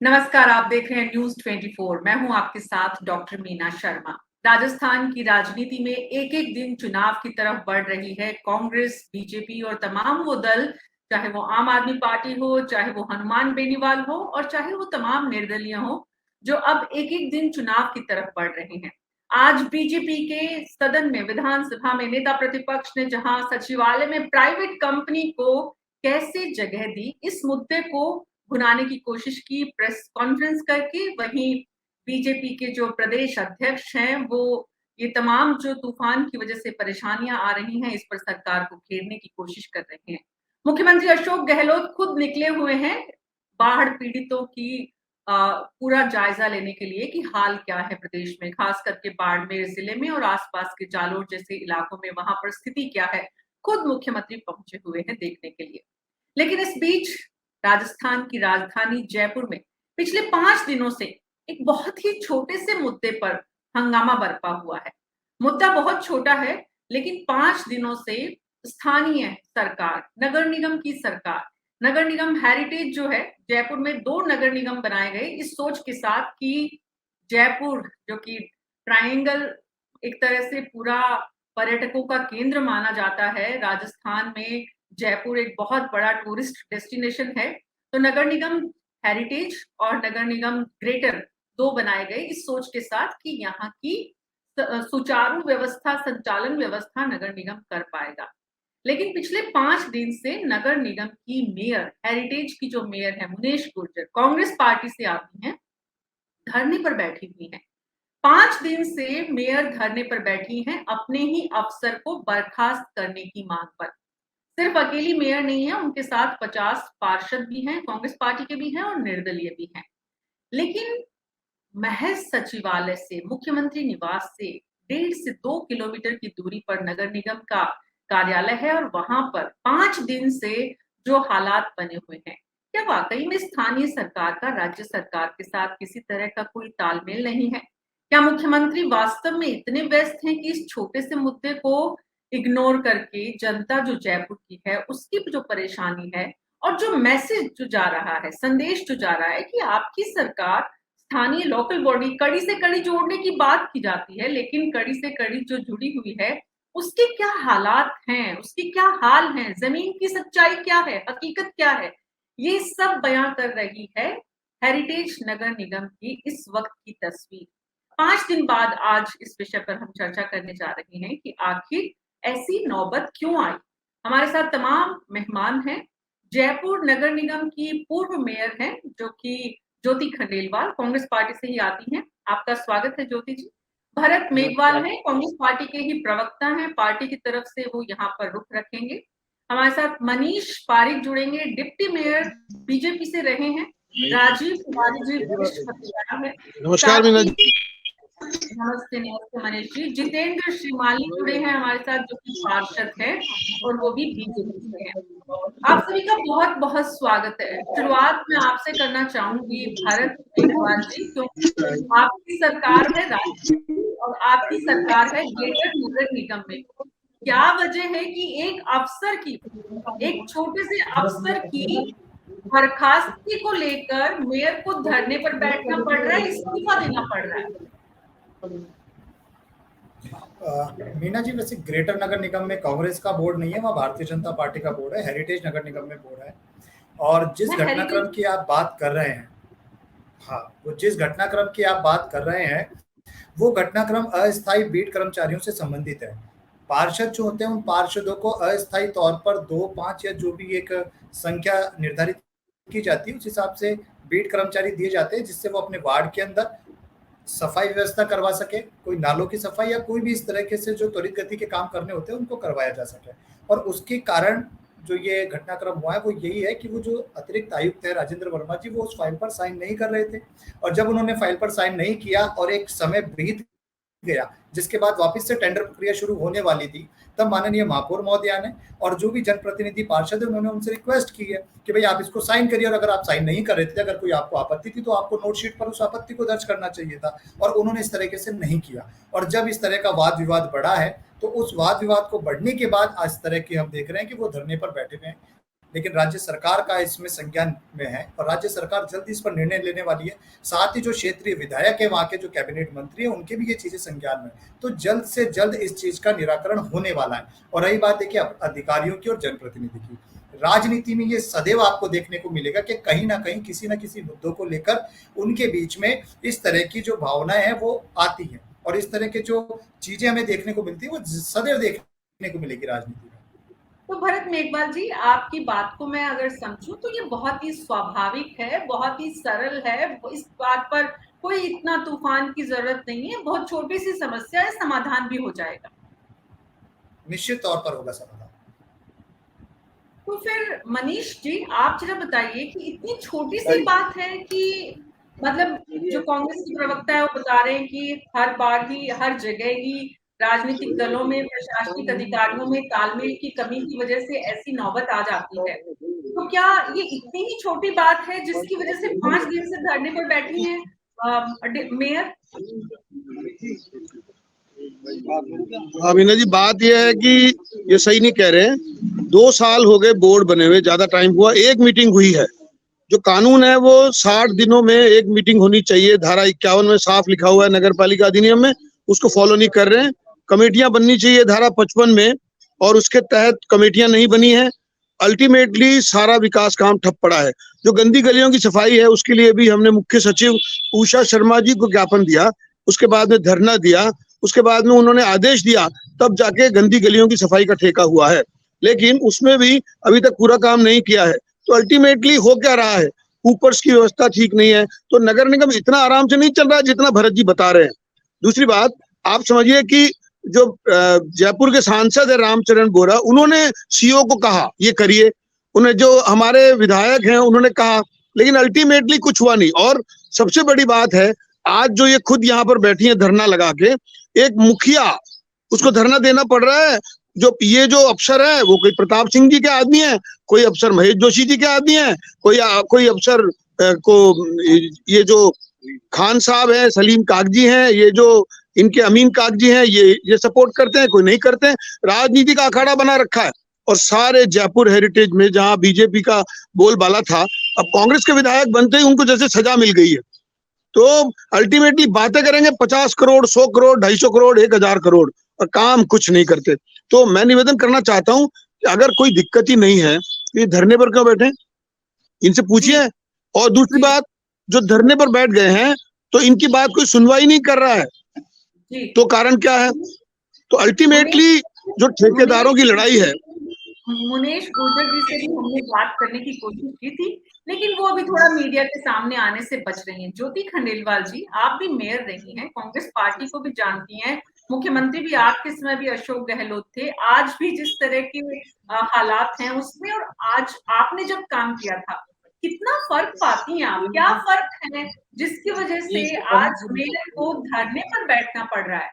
नमस्कार, आप देख रहे हैं न्यूज़ 24। मैं हूं आपके साथ डॉक्टर मीना शर्मा। राजस्थान की राजनीति में एक-एक दिन चुनाव की तरफ बढ़ रही है कांग्रेस, बीजेपी और तमाम वो दल, चाहे वो आम आदमी पार्टी हो, चाहे वो हनुमान बेनीवाल हो और चाहे वो तमाम निर्दलीय हो, जो अब एक-एक दिन चुनाव की तरफ बढ़ रहे हैं। आज बीजेपी के सदन में, विधानसभा में नेता प्रतिपक्ष ने जहां सचिवालय में प्राइवेट कंपनी को कैसे जगह दी, इस मुद्दे को भुनाने की कोशिश की प्रेस कॉन्फ्रेंस करके। वहीं बीजेपी के जो प्रदेश अध्यक्ष हैं वो ये तमाम जो तूफान की वजह से परेशानियां आ रही हैं, इस पर सरकार को घेरने की कोशिश कर रहे हैं। मुख्यमंत्री अशोक गहलोत खुद निकले हुए हैं बाढ़ पीड़ितों की पूरा जायजा लेने के लिए कि हाल क्या है प्रदेश में, खास करके बाड़मेर जिले में और आसपास के जालोर जैसे इलाकों में वहां पर स्थिति क्या है। खुद मुख्यमंत्री पहुंचे हुए हैं देखने के लिए। लेकिन इस बीच राजस्थान की राजधानी जयपुर में पिछले 5 दिनों से एक बहुत ही छोटे से मुद्दे पर हंगामा बरपा हुआ है। मुद्दा बहुत छोटा है, लेकिन 5 दिनों से स्थानीय सरकार, नगर निगम की सरकार, नगर निगम हेरिटेज जो है, जयपुर में 2 नगर निगम बनाए गए इस सोच के साथ कि जयपुर जो कि ट्रायंगल एक तरह से पूरा पर्यटकों का केंद्र माना जाता है। राजस्थान में जयपुर एक बहुत बड़ा टूरिस्ट डेस्टिनेशन है, तो नगर निगम हेरिटेज और नगर निगम ग्रेटर 2 बनाए गए इस सोच के साथ कि यहाँ की सुचारू व्यवस्था, संचालन व्यवस्था नगर निगम कर पाएगा। लेकिन पिछले 5 दिन से नगर निगम की मेयर, हेरिटेज की जो मेयर है मुनेश गुर्जर, कांग्रेस पार्टी से आती हैं, धरने पर बैठी हुई हैं। 5 दिन से मेयर धरने पर बैठी हैं अपने ही अफसर को बर्खास्त करने की मांग पर। सिर्फ अकेली मेयर नहीं है, उनके साथ 50 पार्षद भी हैं, कांग्रेस पार्टी के भी हैं और निर्दलीय भी हैं। लेकिन महज सचिवालय से, मुख्यमंत्री निवास से 1.5 से 2 किलोमीटर की दूरी पर नगर निगम का कार्यालय है और वहां पर 5 दिन से जो हालात बने हुए हैं, क्या वाकई में स्थानीय सरकार का राज्य सरकार के साथ किसी तरह का कोई तालमेल नहीं है? क्या मुख्यमंत्री वास्तव में इतने व्यस्त हैं कि इस छोटे से मुद्दे को इग्नोर करके जनता जो जयपुर की है, उसकी जो परेशानी है और जो मैसेज जो जा रहा है, संदेश जो जा रहा है कि आपकी सरकार स्थानीय लोकल बॉडी, कड़ी से कड़ी जोड़ने की बात की जाती है, लेकिन कड़ी से कड़ी जो जुड़ी हुई है, उसके क्या हालात हैं, उसके क्या हाल हैं, ज़मीन की सच्चाई क्या है, हकीकत क्या है? ये सब बयां कर रही है हेरिटेज नगर निगम की इस वक्त की तस्वीर। 5 दिन बाद आज इस विषय पर हम चर्चा करने जा रहे हैं कि आखिर ऐसी नौबत क्यों आई? हमारे साथ तमाम मेहमान हैं। जयपुर नगर निगम की पूर्व मेयर हैं, जो कि ज्योति खंडेलवाल, कांग्रेस पार्टी से ही आती हैं। आपका स्वागत है ज्योति जी। भरत मेघवाल हैं, कांग्रेस पार्टी के ही प्रवक्ता हैं, पार्टी की तरफ से वो यहाँ पर रुख रखेंगे। हमारे साथ मनीष पारिक जुड़ेंगे, डिप्टी मेयर बीजेपी से रहे हैं। राजीव तिवारी जी वरिष्ठ पत्रकार हैं। नमस्कार साथ मीना ही जी। नमस्ते, नमस्ते मनीष जी। जितेंद्र श्रीमाली जुड़े हैं हमारे साथ, जो कि पार्षद है और वो भी बीजेपी से हैं। आप सभी का बहुत बहुत स्वागत है। शुरुआत मैं आपसे करना चाहूंगी भारत मेघवाल जी, क्योंकि आपकी सरकार है राज्य की और आपकी सरकार है ग्रेटर नगर निगम में। क्या वजह है कि एक अफसर की, एक छोटे से अफसर की बर्खास्तगी को लेकर मेयर को धरने पर बैठना पड़ रहा है, इस्तीफा देना पड़ रहा है? मीना जी, वैसे ग्रेटर नगर निगम में कांग्रेस का बोर्ड नहीं है, वहाँ भारतीय जनता पार्टी का बोर्ड है। हेरिटेज नगर निगम में बोर्ड है। और जिस घटनाक्रम की आप बात कर रहे हैं, हाँ, वो जिस घटनाक्रम की आप बात कर रहे हैं, वो घटनाक्रम अस्थायी बीट कर्मचारियों से संबंधित है। पार्षद जो होते हैं, उन पार्षदों को अस्थायी तौर पर 2, 5 या जो भी एक संख्या निर्धारित की जाती है, उस हिसाब से बीट कर्मचारी दिए जाते हैं, जिससे वो अपने वार्ड के अंदर सफाई व्यवस्था करवा सके, कोई नालों की सफाई या कोई भी इस तरीके से जो त्वरित गति के काम करने होते हैं उनको करवाया जा सके। और उसके कारण जो ये घटनाक्रम हुआ है वो यही है कि वो जो अतिरिक्त आयुक्त है राजेंद्र वर्मा जी, वो उस फाइल पर साइन नहीं कर रहे थे। और जब उन्होंने फाइल पर साइन नहीं किया और एक समय बीत गया, जिसके बाद वापस से टेंडर प्रक्रिया शुरू होने वाली थी, तब माननीय महापौर महोदया ने और जो भी जनप्रतिनिधि पार्षद है, उन्होंने उनसे रिक्वेस्ट की है कि भाई आप इसको साइन करिए, और अगर आप साइन नहीं कर रहे थे, अगर कोई आपको आपत्ति थी, तो आपको नोट शीट पर उस आपत्ति को दर्ज करना चाहिए था, और उन्होंने इस तरीके से नहीं किया। और जब इस तरह का वाद विवाद बढ़ा है, तो उस वाद विवाद को बढ़ने के बाद आज तरह की हम देख रहे हैं कि वो धरने पर बैठे हुए हैं। लेकिन राज्य सरकार का इसमें संज्ञान में है और राज्य सरकार जल्द इस पर निर्णय लेने वाली है। साथ ही जो क्षेत्रीय विधायक है, वहाँ के जो कैबिनेट मंत्री है, उनके भी ये चीजें संज्ञान में, तो जल्द से जल्द इस चीज का निराकरण होने वाला है। और रही बात देखिए अधिकारियों की और जनप्रतिनिधि की, राजनीति में ये सदैव आपको देखने को मिलेगा कि कहीं ना कहीं किसी न किसी मुद्दों को लेकर उनके बीच में इस तरह की जो भावनाएं हैं वो आती हैं, और इस तरह के जो चीजें हमें देखने को मिलती है वो सदैव देखने को मिलेगी राजनीति में। तो भरत मेघवाल जी, आपकी बात को मैं अगर समझूं तो ये बहुत ही स्वाभाविक है, बहुत ही सरल है, इस बात पर कोई इतना तूफान की जरूरत नहीं है, बहुत छोटी सी समस्या है, समाधान भी हो जाएगा। निश्चित तौर पर होगा समाधान। तो फिर मनीष जी, आप जरा बताइए कि इतनी छोटी सी बात है कि मतलब जो कांग्रेस के प्रवक्ता है वो बता रहे हैं कि हर बार ही हर जगह ही राजनीतिक दलों में, प्रशासनिक अधिकारियों में तालमेल की कमी की वजह से ऐसी नौबत आ जाती है। तो क्या ये इतनी ही छोटी बात है जिसकी वजह से 5 दिन से धरने पर बैठी हैं मेयर? मीना जी, बात यह है कि ये सही नहीं कह रहे हैं। 2 साल हो गए बोर्ड बने हुए, ज्यादा टाइम हुआ, एक मीटिंग हुई है। जो कानून है वो 60 दिनों में एक मीटिंग होनी चाहिए, धारा 51 में साफ लिखा हुआ है नगर पालिका अधिनियम में, उसको फॉलो नहीं कर रहे हैं। कमेटियां बननी चाहिए धारा 55 में, और उसके तहत कमेटियां नहीं बनी है। अल्टीमेटली सारा विकास काम ठप पड़ा है। जो गंदी गलियों की सफाई है उसके लिए भी हमने मुख्य सचिव उषा शर्मा जी को ज्ञापन दिया, उसके बाद में धरना दिया, उसके बाद में उन्होंने आदेश दिया, तब जाके गंदी गलियों की सफाई का ठेका हुआ है। लेकिन उसमें भी अभी तक पूरा काम नहीं किया है। तो अल्टीमेटली हो क्या रहा है, ऊपर की व्यवस्था ठीक नहीं है, तो नगर निगम इतना आराम से नहीं चल रहा है जितना भरत जी बता रहे हैं। दूसरी बात, आप समझिए कि जो जयपुर के सांसद है रामचरण बोरा, उन्होंने सीओ को कहा ये करिए, उन्हें जो हमारे विधायक हैं उन्होंने कहा, लेकिन अल्टीमेटली कुछ हुआ नहीं। और सबसे बड़ी बात है, आज जो ये खुद यहाँ पर बैठी है धरना लगा के, एक मुखिया, उसको धरना देना पड़ रहा है। जो ये जो अफसर है वो कोई प्रताप सिंह जी के आदमी है, कोई अफसर महेश जोशी जी के आदमी है, कोई अफसर को ये जो खान साहब है, सलीम कागजी हैं, ये जो इनके अमीन कागजी हैं, ये सपोर्ट करते हैं, कोई नहीं करते हैं। राजनीति का अखाड़ा बना रखा है। और सारे जयपुर हेरिटेज में जहां बीजेपी का बोलबाला था, अब कांग्रेस के विधायक बनते ही उनको जैसे सजा मिल गई है। तो अल्टीमेटली बातें करेंगे 50 करोड़, 100 करोड़, 250 करोड़, 1000 करोड़, और काम कुछ नहीं करते। तो मैं निवेदन करना चाहता हूं कि अगर कोई दिक्कत ही नहीं है तो ये धरने पर क्यों बैठे, इनसे पूछिए। और दूसरी बात, जो धरने पर बैठ गए हैं तो इनकी बात कोई सुनवाई नहीं कर रहा है, तो कारण क्या है? तो अल्टीमेटली जो ठेकेदारों की लड़ाई है, मुनेश गुर्जर जी से भी हमने बात करने की कोशिश की थी, लेकिन वो अभी थोड़ा मीडिया के सामने आने से बच रही हैं। ज्योति खंडेलवाल जी, आप भी मेयर रही हैं, कांग्रेस पार्टी को भी जानती हैं, मुख्यमंत्री भी आपके समय भी अशोक गहलोत थे। आज भी जिस तरह के हालात हैं उसमें, और आज आपने जब काम किया था, कितना फर्क पाती हैं आप? क्या फर्क है जिसकी वजह से आज मेयर को धरने पर बैठना पड़ रहा है?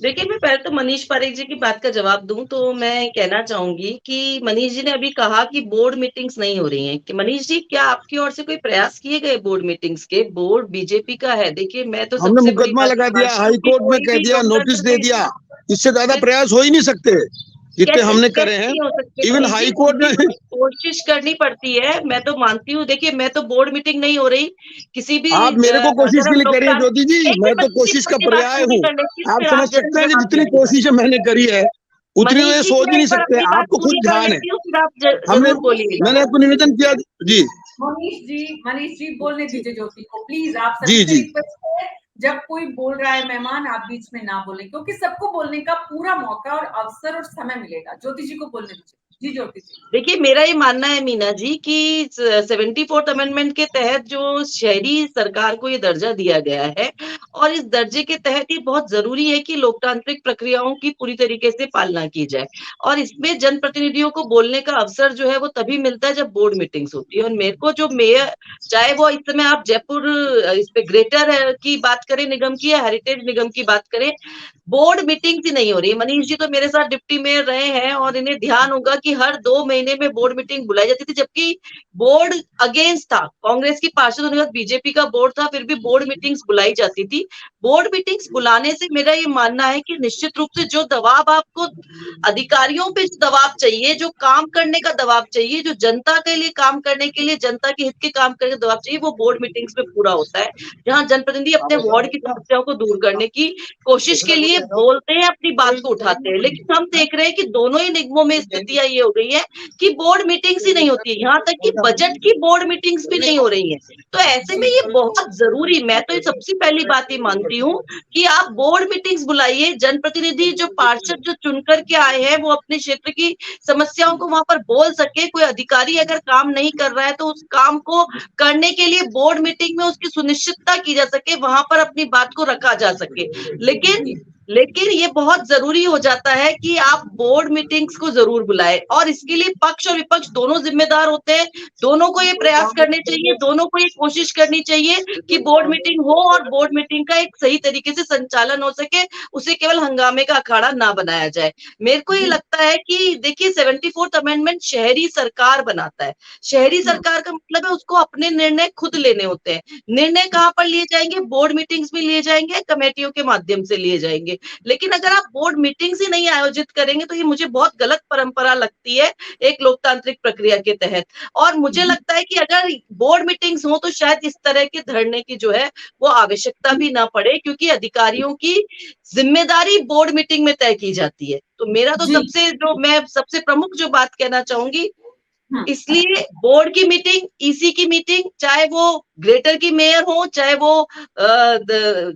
देखिए, मैं पहले तो मनीष पारेख जी की बात का जवाब दूं तो मैं कहना चाहूंगी कि मनीष जी ने अभी कहा कि बोर्ड मीटिंग्स नहीं हो रही हैं। कि मनीष जी, क्या आपकी ओर से कोई प्रयास किए गए बोर्ड मीटिंग्स के? बोर्ड बीजेपी का है। देखिए, मैं तो हमने मुकदमा लगा दिया, हाई कोर्ट में कह दिया, नोटिस दे दिया, इससे ज्यादा प्रयास हो ही नहीं सकते जितने हमने करे हैं। इवन हाई कोर्ट में कोशिश करनी पड़ती है, मैं तो मानती हूँ। देखिए, मैं तो बोर्ड मीटिंग नहीं हो रही किसी भी, आप मेरे को कोशिश के लिए करिए ज्योति जी, मैं तो कोशिश का पर्याय हूँ। आप समझ सकते हैं कि जितनी कोशिशें मैंने करी है उतनी वे सोच ही नहीं सकते। आपको खुद ध्यान है, मैंने आपको निवेदन किया जी। मनीष जी बोलने दीजिए ज्योति को प्लीज। आप जी जी, जब कोई बोल रहा है मेहमान, आप बीच में ना बोले, क्योंकि सबको बोलने का पूरा मौका और अवसर और समय मिलेगा। ज्योति जी को बोलने दीजिए। जी ज्योति जी। देखिए, मेरा ये मानना है मीना जी कि 74th अमेंडमेंट के तहत जो शहरी सरकार को ये दर्जा दिया गया है, और इस दर्जे के तहत ये बहुत जरूरी है कि लोकतांत्रिक प्रक्रियाओं की पूरी तरीके से पालना की जाए। और इसमें जनप्रतिनिधियों को बोलने का अवसर जो है वो तभी मिलता है जब बोर्ड मीटिंग्स होती है। और मेरे को जो मेयर, चाहे वो इस समय आप जयपुर इस पे ग्रेटर की बात करें निगम की, या हेरिटेज निगम की बात करें, बोर्ड मीटिंग्स ही नहीं हो रही। मनीष जी तो मेरे साथ डिप्टी मेयर रहे हैं और इन्हें ध्यान होगा कि हर 2 महीने में बोर्ड मीटिंग बुलाई जाती थी, जबकि बोर्ड अगेंस्ट था। कांग्रेस की पार्षद होने के बाद बीजेपी का बोर्ड था, फिर भी बोर्ड मीटिंग्स बुलाई जाती थी। बोर्ड मीटिंग्स बुलाने से मेरा ये मानना है कि निश्चित रूप से जो दबाव आपको अधिकारियों पे जो दबाव चाहिए, जो काम करने का दबाव चाहिए, जो जनता के लिए काम करने के लिए, जनता के हित के काम करने का दबाव चाहिए, वो बोर्ड मीटिंग्स में पूरा होता है। जहां जनप्रतिनिधि अपने वार्ड की समस्याओं को दूर करने की कोशिश के लिए बोलते हैं, अपनी बात को उठाते हैं, लेकिन हम देख रहे हैं कि दोनों ही निगमों में स्थितियां ये हो गई है कि बोर्ड मीटिंग्स ही नहीं होती है, यहाँ तक कि बजट की बोर्ड मीटिंग्स भी नहीं हो रही है। तो ऐसे में ये बहुत जरूरी, मैं तो ये सबसे पहली बात ये मानती हूँ कि आप बोर्ड मीटिंग्स बुलाइए। जनप्रतिनिधि जो पार्षद जो चुनकर के आए हैं वो अपने क्षेत्र की समस्याओं को वहां पर बोल सके। कोई अधिकारी अगर काम नहीं कर रहा है तो उस काम को करने के लिए बोर्ड मीटिंग में उसकी सुनिश्चितता की जा सके, वहां पर अपनी बात को रखा जा सके। लेकिन ये बहुत जरूरी हो जाता है कि आप बोर्ड मीटिंग्स को जरूर बुलाएं, और इसके लिए पक्ष और विपक्ष दोनों जिम्मेदार होते हैं। दोनों को ये प्रयास करने चाहिए, दोनों को ये कोशिश करनी चाहिए कि बोर्ड मीटिंग हो और बोर्ड मीटिंग का एक सही तरीके से संचालन हो सके, उसे केवल हंगामे का अखाड़ा ना बनाया जाए। मेरे को ये लगता है कि देखिए 74th अमेंडमेंट शहरी सरकार बनाता है। शहरी सरकार का मतलब है उसको अपने निर्णय खुद लेने होते हैं। निर्णय कहाँ पर लिए जाएंगे? बोर्ड मीटिंग्स में लिए जाएंगे, कमेटियों के माध्यम से लिए जाएंगे। लेकिन अगर आप बोर्ड मीटिंग्स ही नहीं आयोजित करेंगे तो ये मुझे बहुत गलत परंपरा लगती है एक लोकतांत्रिक प्रक्रिया के तहत। और मुझे लगता है कि अगर बोर्ड मीटिंग्स हो तो शायद इस तरह के धरने की जो है वो आवश्यकता भी ना पड़े, क्योंकि अधिकारियों की जिम्मेदारी बोर्ड मीटिंग में तय की जाती है। तो मेरा तो मैं सबसे प्रमुख जो बात कहना चाहूंगी, इसलिए बोर्ड की मीटिंग, ईसी की मीटिंग, चाहे वो ग्रेटर की मेयर हो, चाहे वो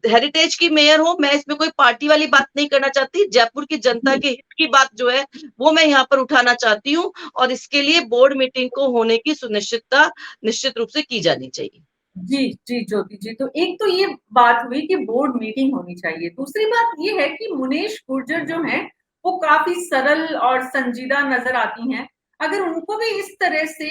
हेरिटेज की मेयर हो, मैं इसमें कोई पार्टी वाली बात नहीं करना चाहती। जयपुर की जनता के हित की बात जो है वो मैं यहाँ पर उठाना चाहती हूँ, और इसके लिए बोर्ड मीटिंग को होने की सुनिश्चितता निश्चित रूप से की जानी चाहिए। जी जी ज्योति जी, तो एक तो ये बात हुई कि बोर्ड मीटिंग होनी चाहिए। दूसरी बात ये है कि मुनीश गुर्जर जो है वो काफी सरल और संजीदा नजर आती हैं। अगर उनको भी इस तरह से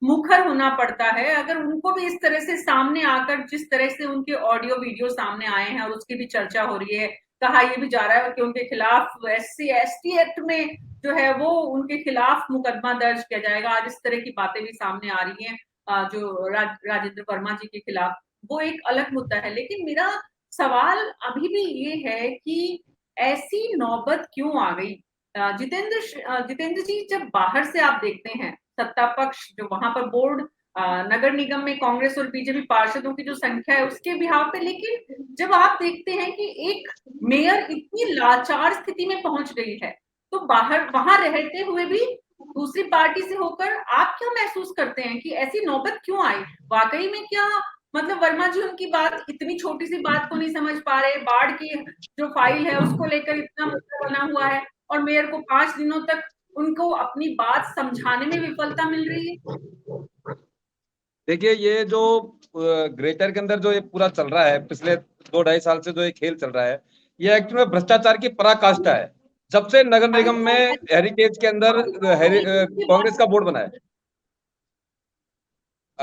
मुखर होना पड़ता है, अगर उनको भी इस तरह से सामने आकर, जिस तरह से उनके ऑडियो वीडियो सामने आए हैं और उसकी भी चर्चा हो रही है, कहा यह भी जा रहा है कि उनके खिलाफ SC/ST एक्ट में जो है वो उनके खिलाफ मुकदमा दर्ज किया जाएगा। आज इस तरह की बातें भी सामने आ रही हैं जो राजेंद्र वर्मा जी के खिलाफ, वो एक अलग मुद्दा है। लेकिन मेरा सवाल अभी भी ये है कि ऐसी नौबत क्यों आ गई? जितेंद्र जी, जब बाहर से आप देखते हैं सत्ता पक्ष जो वहां पर बोर्ड नगर निगम में कांग्रेस और बीजेपी पार्षदों की जो संख्या है उसके बिहाव पे, लेकिन जब आप देखते हैं कि एक मेयर इतनी लाचार स्थिति में पहुंच गई है, तो बाहर वहां रहते हुए भी दूसरी पार्टी से होकर आप क्या महसूस करते हैं कि ऐसी नौबत क्यों आई? वाकई में क्या मतलब वर्मा जी उनकी बात, इतनी छोटी सी बात को नहीं समझ पा रहे? बाढ़ की जो फाइल है उसको लेकर इतना मुद्दा बना हुआ है और मेयर को 5 दिनों तक उनको अपनी बात समझाने में विफलता मिल रही है। देखिए, ये जो ग्रेटर के अंदर जो ये पूरा चल रहा है, पिछले 2-2.5 साल से जो ये खेल चल रहा है, ये एक्चुअली में भ्रष्टाचार की पराकाष्ठा है। जब से नगर निगम में हेरिटेज के अंदर कांग्रेस का बोर्ड बना है,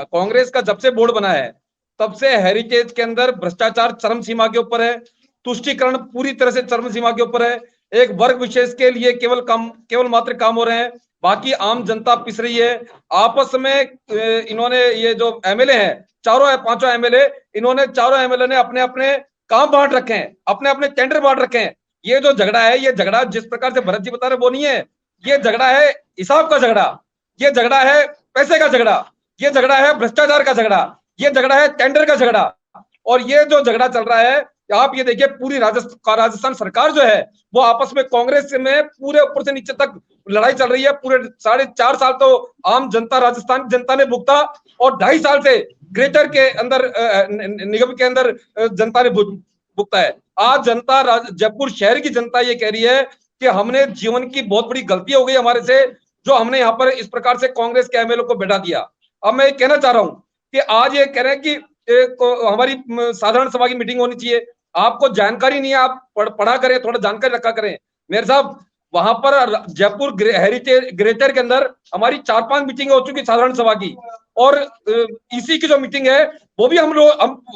कांग्रेस का जब से बोर्ड बना है तब से हेरिटेज के अंदर भ्रष्टाचार चरम सीमा के ऊपर है, तुष्टीकरण पूरी तरह से चरम सीमा के ऊपर है। एक वर्ग विशेष के लिए केवल मात्र काम हो रहे हैं, बाकी आम जनता पिस रही है। आपस में इन्होंने ये जो एमएलए हैं, 4-5 एमएलए, इन्होंने 4 एमएलए ने अपने अपने काम बांट रखे हैं, अपने अपने टेंडर बांट रखे हैं। ये जो झगड़ा है, ये झगड़ा जिस प्रकार से भरत जी बता रहे वो नहीं है, ये झगड़ा है हिसाब का झगड़ा, ये झगड़ा है पैसे का झगड़ा, ये झगड़ा है भ्रष्टाचार का झगड़ा, ये झगड़ा है टेंडर का झगड़ा। और ये जो झगड़ा चल रहा है, आप ये देखिए पूरी राजस्थान सरकार जो है वो आपस में कांग्रेस में पूरे ऊपर से नीचे तक लड़ाई चल रही है। पूरे 4.5 साल तो आम जनता, राजस्थान की जनता ने भुगता, और 2.5 साल से ग्रेटर के अंदर निगम के अंदर जनता ने भुगता है। आज जनता, जयपुर शहर की जनता ये कह रही है कि हमने जीवन की बहुत बड़ी गलती हो गई हमारे से, जो हमने यहाँ पर इस प्रकार से कांग्रेस के एमएलए को बैठा दिया। अब मैं कहना चाह रहा हूं कि आज ये कह रहे हैं कि हमारी साधारण सभा की मीटिंग होनी चाहिए। आपको जानकारी नहीं है, आप पढ़ा करें, थोड़ा जानकारी रखा करें। मेरे साहब, वहां पर जयपुर हेरिटेज ग्रेटर के अंदर हमारी 4-5 मीटिंग हो चुकी साधारण सभा की, और ईसी की जो मीटिंग है वो भी हम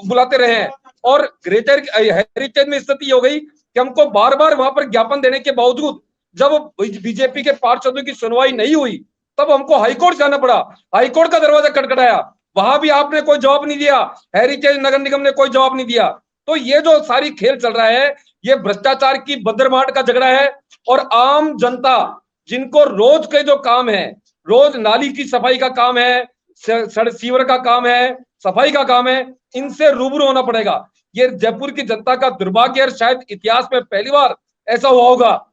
बुलाते रहे हैं। और ग्रेटर हेरिटेज में स्थिति हो गई कि हमको बार बार वहां पर ज्ञापन देने के बावजूद जब बीजेपी के पार्षदों की सुनवाई नहीं हुई तब हमको हाईकोर्ट जाना पड़ा, हाईकोर्ट का दरवाजा खटखटाया, वहां भी आपने कोई जवाब नहीं दिया, हेरिटेज नगर निगम ने कोई जवाब नहीं दिया। तो ये जो सारी खेल चल रहा है ये भ्रष्टाचार की बंदरमाट का झगड़ा है। और आम जनता जिनको रोज के जो काम है, रोज नाली की सफाई का काम है, सीवर का काम है, सफाई का काम है, इनसे रूबरू होना पड़ेगा। ये जयपुर की जनता का दुर्भाग्य है, शायद इतिहास में पहली बार ऐसा हुआ होगा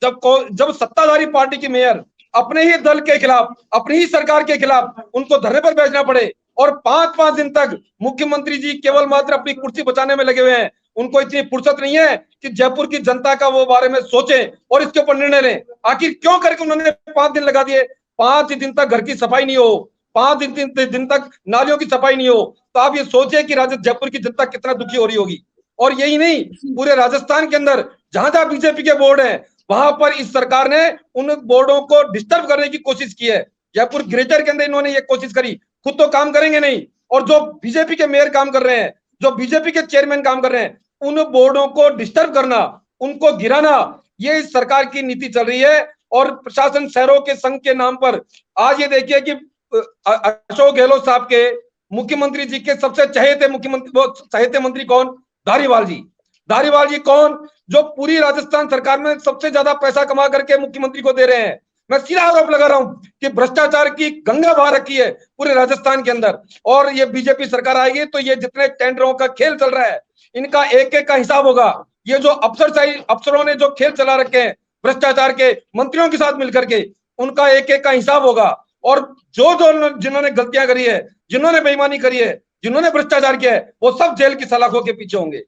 जब सत्ताधारी पार्टी की मेयर अपने ही दल के खिलाफ, अपनी ही सरकार के खिलाफ उनको धरने पर बैठना पड़े और 5-5 दिन तक मुख्यमंत्री जी केवल मात्र अपनी कुर्सी बचाने में लगे हुए हैं। उनको इतनी फुर्सत नहीं है कि जयपुर की जनता का वो बारे में सोचें और इसके ऊपर निर्णय लें। आखिर क्यों करके उन्होंने 5 दिन लगा दिए? 5 दिन तक घर की सफाई नहीं हो, 5 दिन तक नालियों की सफाई नहीं हो, तो आप ये सोचिए कि जयपुर की जनता कितना दुखी हो रही होगी। और यही नहीं, पूरे राजस्थान के अंदर जहां जहां बीजेपी के बोर्ड हैं वहां पर इस सरकार ने उन बोर्डों को डिस्टर्ब करने की कोशिश की है। जयपुर ग्रेटर के अंदर इन्होंने ये कोशिश करी, खुद तो काम करेंगे नहीं, और जो बीजेपी के मेयर काम कर रहे हैं, जो बीजेपी के चेयरमैन काम कर रहे हैं, उन बोर्डों को डिस्टर्ब करना, उनको गिराना, ये इस सरकार की नीति चल रही है। और प्रशासन शहरों के संघ के नाम पर आज ये देखिए कि अशोक गहलोत साहब के मुख्यमंत्री जी के सबसे चहेते मंत्री कौन? धारीवाल जी। धारीवाल जी कौन? जो पूरी राजस्थान सरकार में सबसे ज्यादा पैसा कमा करके मुख्यमंत्री को दे रहे हैं। मैं सीधा आरोप लगा रहा हूं कि भ्रष्टाचार की गंगा बहा रखी है पूरे राजस्थान के अंदर। और ये बीजेपी सरकार आएगी तो ये जितने टेंडरों का खेल चल रहा है इनका एक एक का हिसाब होगा। ये जो अफसरों ने जो खेल चला रखे हैं भ्रष्टाचार के मंत्रियों के साथ मिलकर के, उनका एक एक का हिसाब होगा। और जिन्होंने गलतियां करी है, जिन्होंने बेईमानी करी है, जिन्होंने भ्रष्टाचार किया है, वो सब जेल की सलाखों के पीछे होंगे।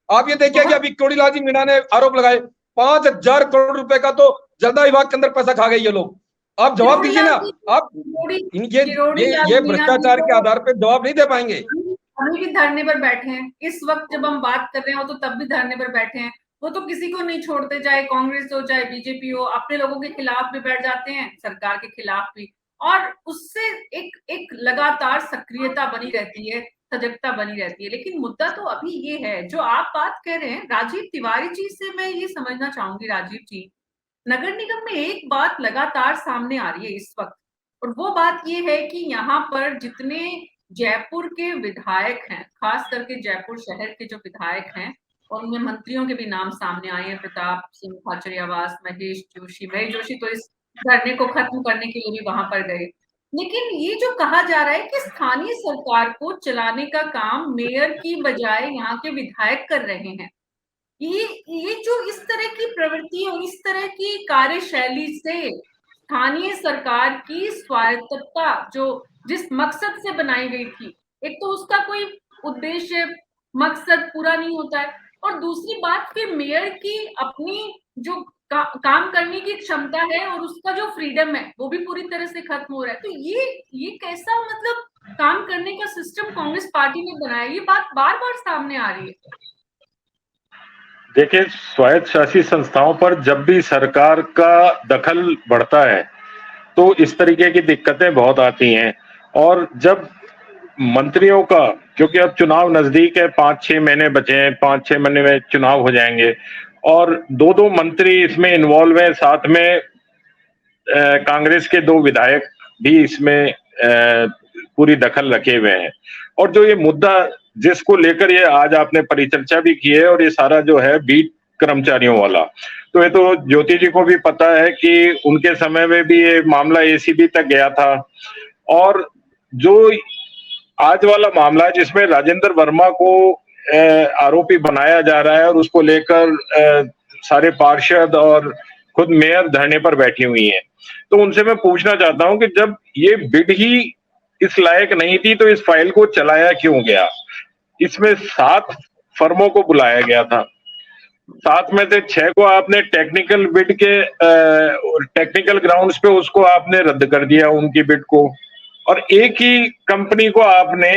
आप ये देखिए कि अभी करोड़ीलाल जी मीणा ने आरोप लगाए 5,000 करोड़ रुपए का तो जलदा विभाग के अंदर पैसा खा गई ये लोग। आप जवाब दीजिए ना, आप ये भ्रष्टाचार के आधार पर जवाब नहीं दे पाएंगे। अभी भी धरने पर बैठे हैं, इस वक्त जब हम बात कर रहे हो तो तब भी धरने पर बैठे हैं। वो तो किसी को नहीं छोड़ते, चाहे कांग्रेस हो चाहे बीजेपी हो, अपने लोगों के खिलाफ भी बैठ जाते हैं, सरकार के खिलाफ भी, और उससे एक लगातार सक्रियता बनी रहती है, सजगता बनी रहती है। लेकिन मुद्दा तो अभी ये है जो आप बात कर रहे हैं राजीव तिवारी जी से, मैं ये समझना चाहूंगी राजीव जी, नगर निगम में एक बात लगातार सामने आ रही है इस वक्त, और वो बात ये है कि यहाँ पर जितने जयपुर के विधायक हैं, खास करके जयपुर शहर के जो विधायक हैं, और उनमें मंत्रियों के भी नाम सामने आए हैं, प्रताप सिंह खाचरियावास, महेश जोशी तो इस धरने को खत्म करने के लिए भी वहां पर गए। लेकिन ये जो कहा जा रहा है कि स्थानीय सरकार को चलाने का काम मेयर की बजाय यहाँ के विधायक कर रहे हैं, ये जो इस तरह की प्रवृत्ति और इस तरह की कार्यशैली से स्थानीय सरकार की स्वायत्तता जो जिस मकसद से बनाई गई थी, एक तो उसका कोई उद्देश्य मकसद पूरा नहीं होता है, और दूसरी बात कि मेयर की अपनी जो काम करने की क्षमता है और उसका जो फ्रीडम है वो भी पूरी तरह से खत्म हो रहा है। तो ये कैसा मतलब काम करने का सिस्टम कांग्रेस पार्टी ने बनाया, ये बात बार बार सामने आ रही है। देखिए, स्वायत्त शासित संस्थाओं पर जब भी सरकार का दखल बढ़ता है तो इस तरीके की दिक्कतें बहुत आती हैं। और जब मंत्रियों का, क्योंकि अब चुनाव नजदीक है, 5-6 महीने बचे हैं, 5-6 महीने में चुनाव हो जाएंगे, और 2-2 मंत्री इसमें इन्वॉल्व हैं, साथ में कांग्रेस के 2 विधायक भी इसमें पूरी दखल रखे हुए हैं। और जो ये मुद्दा जिसको लेकर ये आज आपने परिचर्चा भी की है, और ये सारा जो है बीट कर्मचारियों वाला, तो ये तो ज्योति जी को भी पता है कि उनके समय में भी ये मामला एसीबी तक गया था। और जो आज वाला मामला है जिसमें राजेंद्र वर्मा को आरोपी बनाया जा रहा है और उसको लेकर सारे पार्षद और खुद मेयर धरने पर बैठी हुई हैं, तो उनसे मैं पूछना चाहता हूं कि जब ये बिड ही इस लायक नहीं थी तो इस फाइल को चलाया क्यों गया? इसमें 7 फर्मों को बुलाया गया था, 7 में से 6 को आपने टेक्निकल बिड के टेक्निकल ग्राउंड्स पे उसको आपने रद्द कर दिया, उनकी बिड को, और एक ही कंपनी को आपने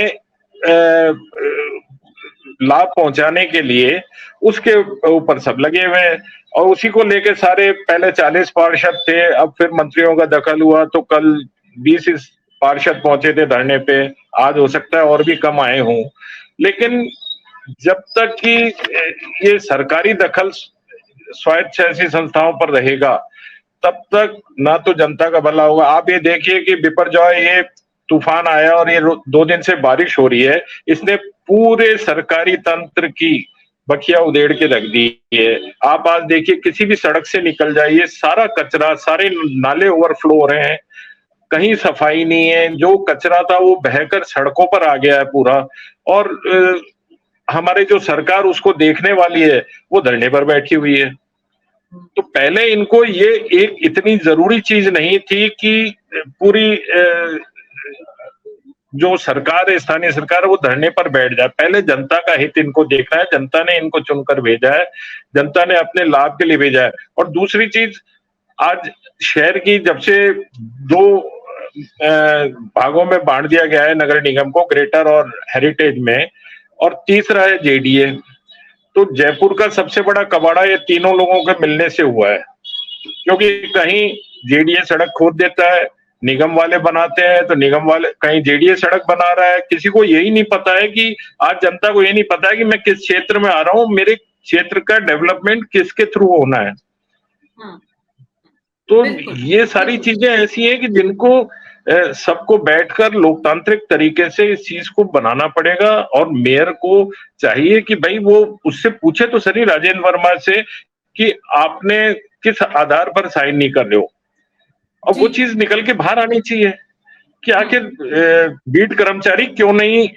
लाभ पहुंचाने के लिए उसके ऊपर सब लगे हुए हैं। और उसी को लेके सारे, पहले 40 पार्षद थे, अब फिर मंत्रियों का दखल हुआ तो कल 20 पार्षद पहुंचे थे धरने पे, आज हो सकता है और भी कम आए हों। लेकिन जब तक कि ये सरकारी दखल स्वायत्तशासी संस्थाओं पर रहेगा तब तक ना तो जनता का भला होगा। आप ये देखिए कि बिपरजॉय ये तूफान आया और ये 2 दिन से बारिश हो रही है, इसने पूरे सरकारी तंत्र की बखिया उधेड़ के रख दी है। आप आज देखिए किसी भी सड़क से निकल जाइए, सारा कचरा, सारे नाले ओवरफ्लो हो रहे हैं, कहीं सफाई नहीं है, जो कचरा था वो बहकर सड़कों पर आ गया है पूरा। और हमारे जो सरकार उसको देखने वाली है वो धरने पर बैठी हुई है। तो पहले इनको ये एक इतनी जरूरी चीज नहीं थी कि पूरी जो सरकार है, स्थानीय सरकार है, वो धरने पर बैठ जाए। पहले जनता का हित इनको देखना है, जनता ने इनको चुनकर भेजा है, जनता ने अपने लाभ के लिए भेजा है। और दूसरी चीज, आज शहर की जब से 2 भागों में बांट दिया गया है नगर निगम को, ग्रेटर और हेरिटेज में, और तीसरा है जेडीए, तो जयपुर का सबसे बड़ा कबाड़ा ये तीनों लोगों के मिलने से हुआ है। क्योंकि कहीं जेडीए सड़क खोद देता है, निगम वाले बनाते हैं, तो निगम वाले, कहीं जेडीए सड़क बना रहा है, किसी को यही नहीं पता है कि आज जनता को ये नहीं पता है कि मैं किस क्षेत्र में आ रहा हूँ, मेरे क्षेत्र का डेवलपमेंट किसके थ्रू होना है। तो ये सारी चीजें ऐसी हैं कि जिनको सबको बैठकर लोकतांत्रिक तरीके से इस चीज को बनाना पड़ेगा। और मेयर को चाहिए कि भाई वो उससे पूछे तो सही, राजेंद्र वर्मा से, कि आपने किस आधार पर साइन नहीं कर रहे हो, और वो चीज निकल के बाहर आनी चाहिए कि आखिर बीट कर्मचारी क्यों नहीं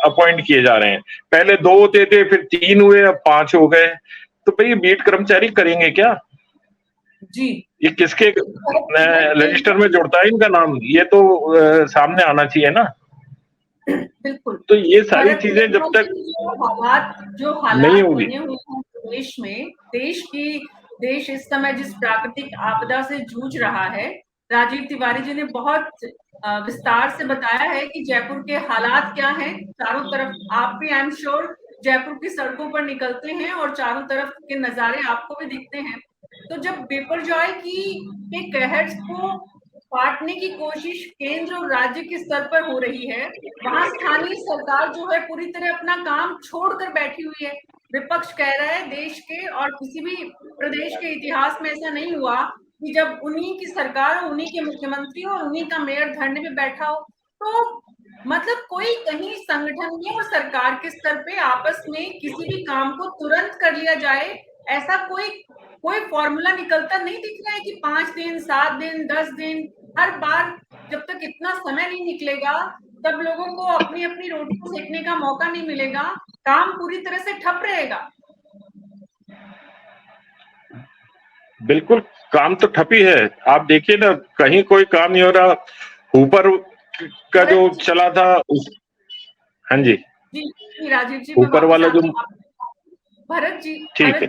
अपॉइंट किए जा रहे हैं। पहले 2 होते थे, फिर 3 हुए, अब 5 हो गए। तो भाई बीट कर्मचारी करेंगे क्या जी? ये किसके रजिस्टर में जुड़ता है इनका नाम, ये तो सामने आना चाहिए ना। बिल्कुल। तो ये सारी चीजें जब तक जो हालात बने हुए हैं देश में, देश इस समय जिस प्राकृतिक आपदा से जूझ रहा है, राजीव तिवारी जी ने बहुत विस्तार से बताया है कि जयपुर के हालात क्या हैं। चारों तरफ आप भी, आई एम श्योर, जयपुर की सड़कों पर निकलते हैं और चारों तरफ के नजारे आपको भी दिखते हैं। तो जब बिपरजॉय के कहर को काटने की कोशिश केंद्र और राज्य के स्तर पर हो रही है, वहां स्थानीय सरकार जो है पूरी तरह अपना काम छोड़कर बैठी हुई है। विपक्ष कह रहा है देश के और किसी भी प्रदेश के इतिहास में ऐसा नहीं हुआ कि जब उन्हीं की सरकार और उन्हीं के मुख्यमंत्री और उन्हीं का मेयर धरने में बैठा हो। तो मतलब कोई कहीं संगठन में और सरकार के स्तर पे आपस में किसी भी काम को तुरंत कर लिया जाए, ऐसा कोई फॉर्मूला निकलता नहीं दिख रहा है कि 5 दिन, 7 दिन, 10 दिन, हर बार जब तक इतना समय नहीं निकलेगा तब लोगों को अपनी अपनी रोटी को सेकने का मौका नहीं मिलेगा, काम पूरी तरह से ठप रहेगा। बिल्कुल, काम तो ठप ही है। आप देखिए ना, कहीं कोई काम नहीं हो रहा। ऊपर का जो चला था हाँ जी जी राजीव जी, ऊपर वाला जो भरत जी, ठीक है।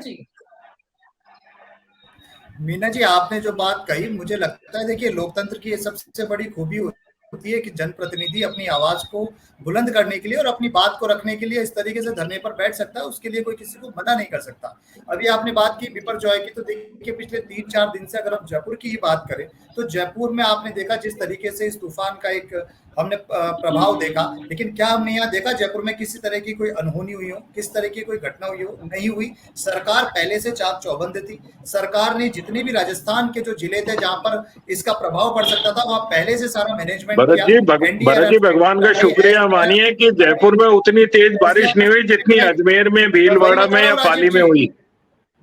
मीना जी, आपने जो बात कही, मुझे लगता है, देखिए लोकतंत्र की ये सबसे बड़ी खूबी होती है कि जनप्रतिनिधि अपनी आवाज को बुलंद करने के लिए और अपनी बात को रखने के लिए इस तरीके से धरने पर बैठ सकता है, उसके लिए कोई किसी को मना नहीं कर सकता। अभी आपने बात की बिपरजॉय की, तो देखिए पिछले 3-4 दिन से अगर हम जयपुर की ही बात करें तो जयपुर में आपने देखा जिस तरीके से इस तूफान का एक हमने प्रभाव देखा, लेकिन क्या हमने यहाँ देखा जयपुर में किसी तरह की कोई अनहोनी हुई हो, किस तरह की कोई घटना हुई हो? नहीं हुई। सरकार पहले से चाक चौबंद थी। सरकार ने जितने भी राजस्थान के जो जिले थे जहां पर इसका प्रभाव पड़ सकता था, वहां पहले से सारा मैनेजमेंट किया। भरत जी, भगवान का शुक्रिया मानिए कि जयपुर में उतनी तेज बारिश नहीं हुई जितनी अजमेर में, भीलवाड़ा में या पाली में हुई।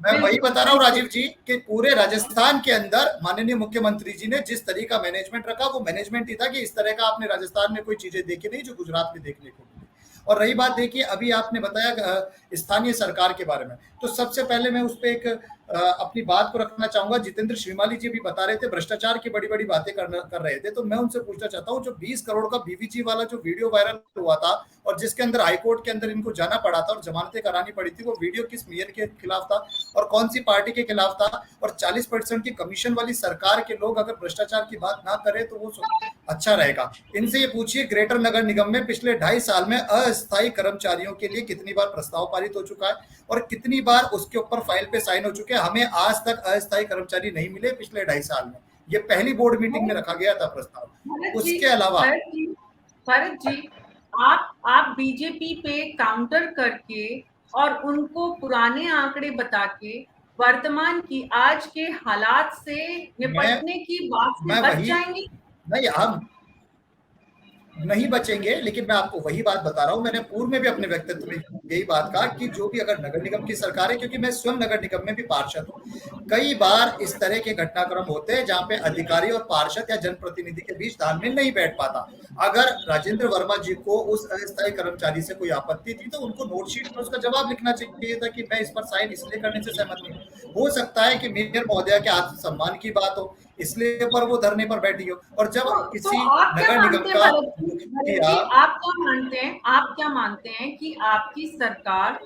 मैं वही बता रहा हूँ राजीव जी कि पूरे राजस्थान के अंदर माननीय मुख्यमंत्री जी ने जिस तरह का मैनेजमेंट रखा, वो मैनेजमेंट ही था कि इस तरह का आपने राजस्थान में कोई चीजें देखी नहीं जो गुजरात में देखने को मिली। और रही बात, देखिए अभी आपने बताया स्थानीय सरकार के बारे में, तो सबसे पहले मैं उस पर एक अपनी बात को रखना चाहूंगा। जितेंद्र श्रीमाली जी भी बता रहे थे, भ्रष्टाचार की बड़ी बड़ी बातें कर रहे थे, तो मैं उनसे पूछना चाहता हूँ, जो 20 करोड़ का बीवीजी वाला जो वीडियो वायरल हुआ था और जिसके अंदर हाईकोर्ट के अंदर इनको जाना पड़ा था और जमानतें करानी पड़ी थी, वो वीडियो किस मेयर के खिलाफ था और कौन सी पार्टी के खिलाफ था? और 40% की कमीशन वाली सरकार के लोग अगर भ्रष्टाचार की बात ना करें तो वो अच्छा रहेगा। इनसे ये पूछिए, ग्रेटर नगर निगम में पिछले 2.5 साल में अस्थायी कर्मचारियों के लिए कितनी बार प्रस्ताव पारित हो चुका है और कितनी बार उसके ऊपर फाइल पे साइन हो चुके हैं? हमें आज तक अस्थायी कर्मचारी नहीं मिले पिछले 2.5 साल में। ये पहली बोर्ड मीटिंग में रखा गया था प्रस्ताव। उसके अलावा भरत जी, आप बीजेपी पे काउंटर करके और उनको पुराने आंकड़े बता के वर्तमान की आज के हालात से निपटने की बात से मैं बच वही- जाएंगे? नहीं, हम नहीं बचेंगे, लेकिन मैं आपको वही बात बता रहा हूँ। मैंने पूर्व में भी अपने व्यक्तित्व में यही बात कहा कि जो भी अगर नगर निगम की सरकार है, क्योंकि मैं स्वयं नगर निगम में भी पार्षद हूँ, कई बार इस तरह के घटनाक्रम होते हैं जहाँ पे अधिकारी और पार्षद या जनप्रतिनिधि के बीच तालमेल नहीं बैठ पाता। अगर राजेंद्र वर्मा जी को उस अस्थायी कर्मचारी से कोई आपत्ति थी तो उनको नोटशीट में उसका जवाब लिखना चाहिए था कि मैं इस पर साइन इसलिए करने से सहमत नहीं। हो सकता है कि मेयर महोदया के आत्मसम्मान की बात हो, इसलिए पर वो धरने पर बैठी हो। और जब किसी आप क्या नगर निगम मानते हैं का भरत जी, आप क्या मानते हैं कि आपकी सरकार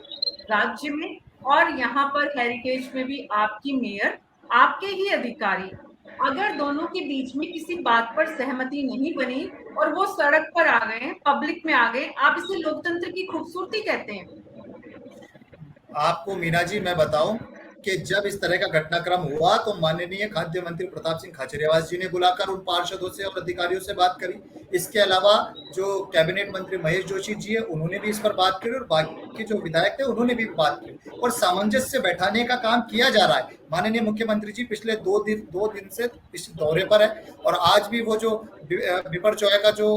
राज्य में और यहाँ पर हेरिटेज में भी आपकी मेयर, आपके ही अधिकारी, अगर दोनों के बीच में किसी बात पर सहमति नहीं बनी और वो सड़क पर आ गए, पब्लिक में आ गए, आप इसे लोकतंत्र की खूबसूरती कहते हैं? आपको मीना जी मैं बताऊं कि जब इस तरह का घटनाक्रम हुआ तो माननीय खाद्य मंत्री प्रताप सिंह खाचरियावास जी ने बुलाकर उन पार्षदों से और अधिकारियों से बात करी। इसके अलावा जो कैबिनेट मंत्री महेश जोशी जी है उन्होंने भी इस पर बात करी और बाकी जो विधायक थे उन्होंने भी बात की और सामंजस्य बैठाने का काम किया जा रहा है। माननीय मुख्यमंत्री जी पिछले दो दिन से इस दौरे पर है और आज भी वो जो बिपर चौया का जो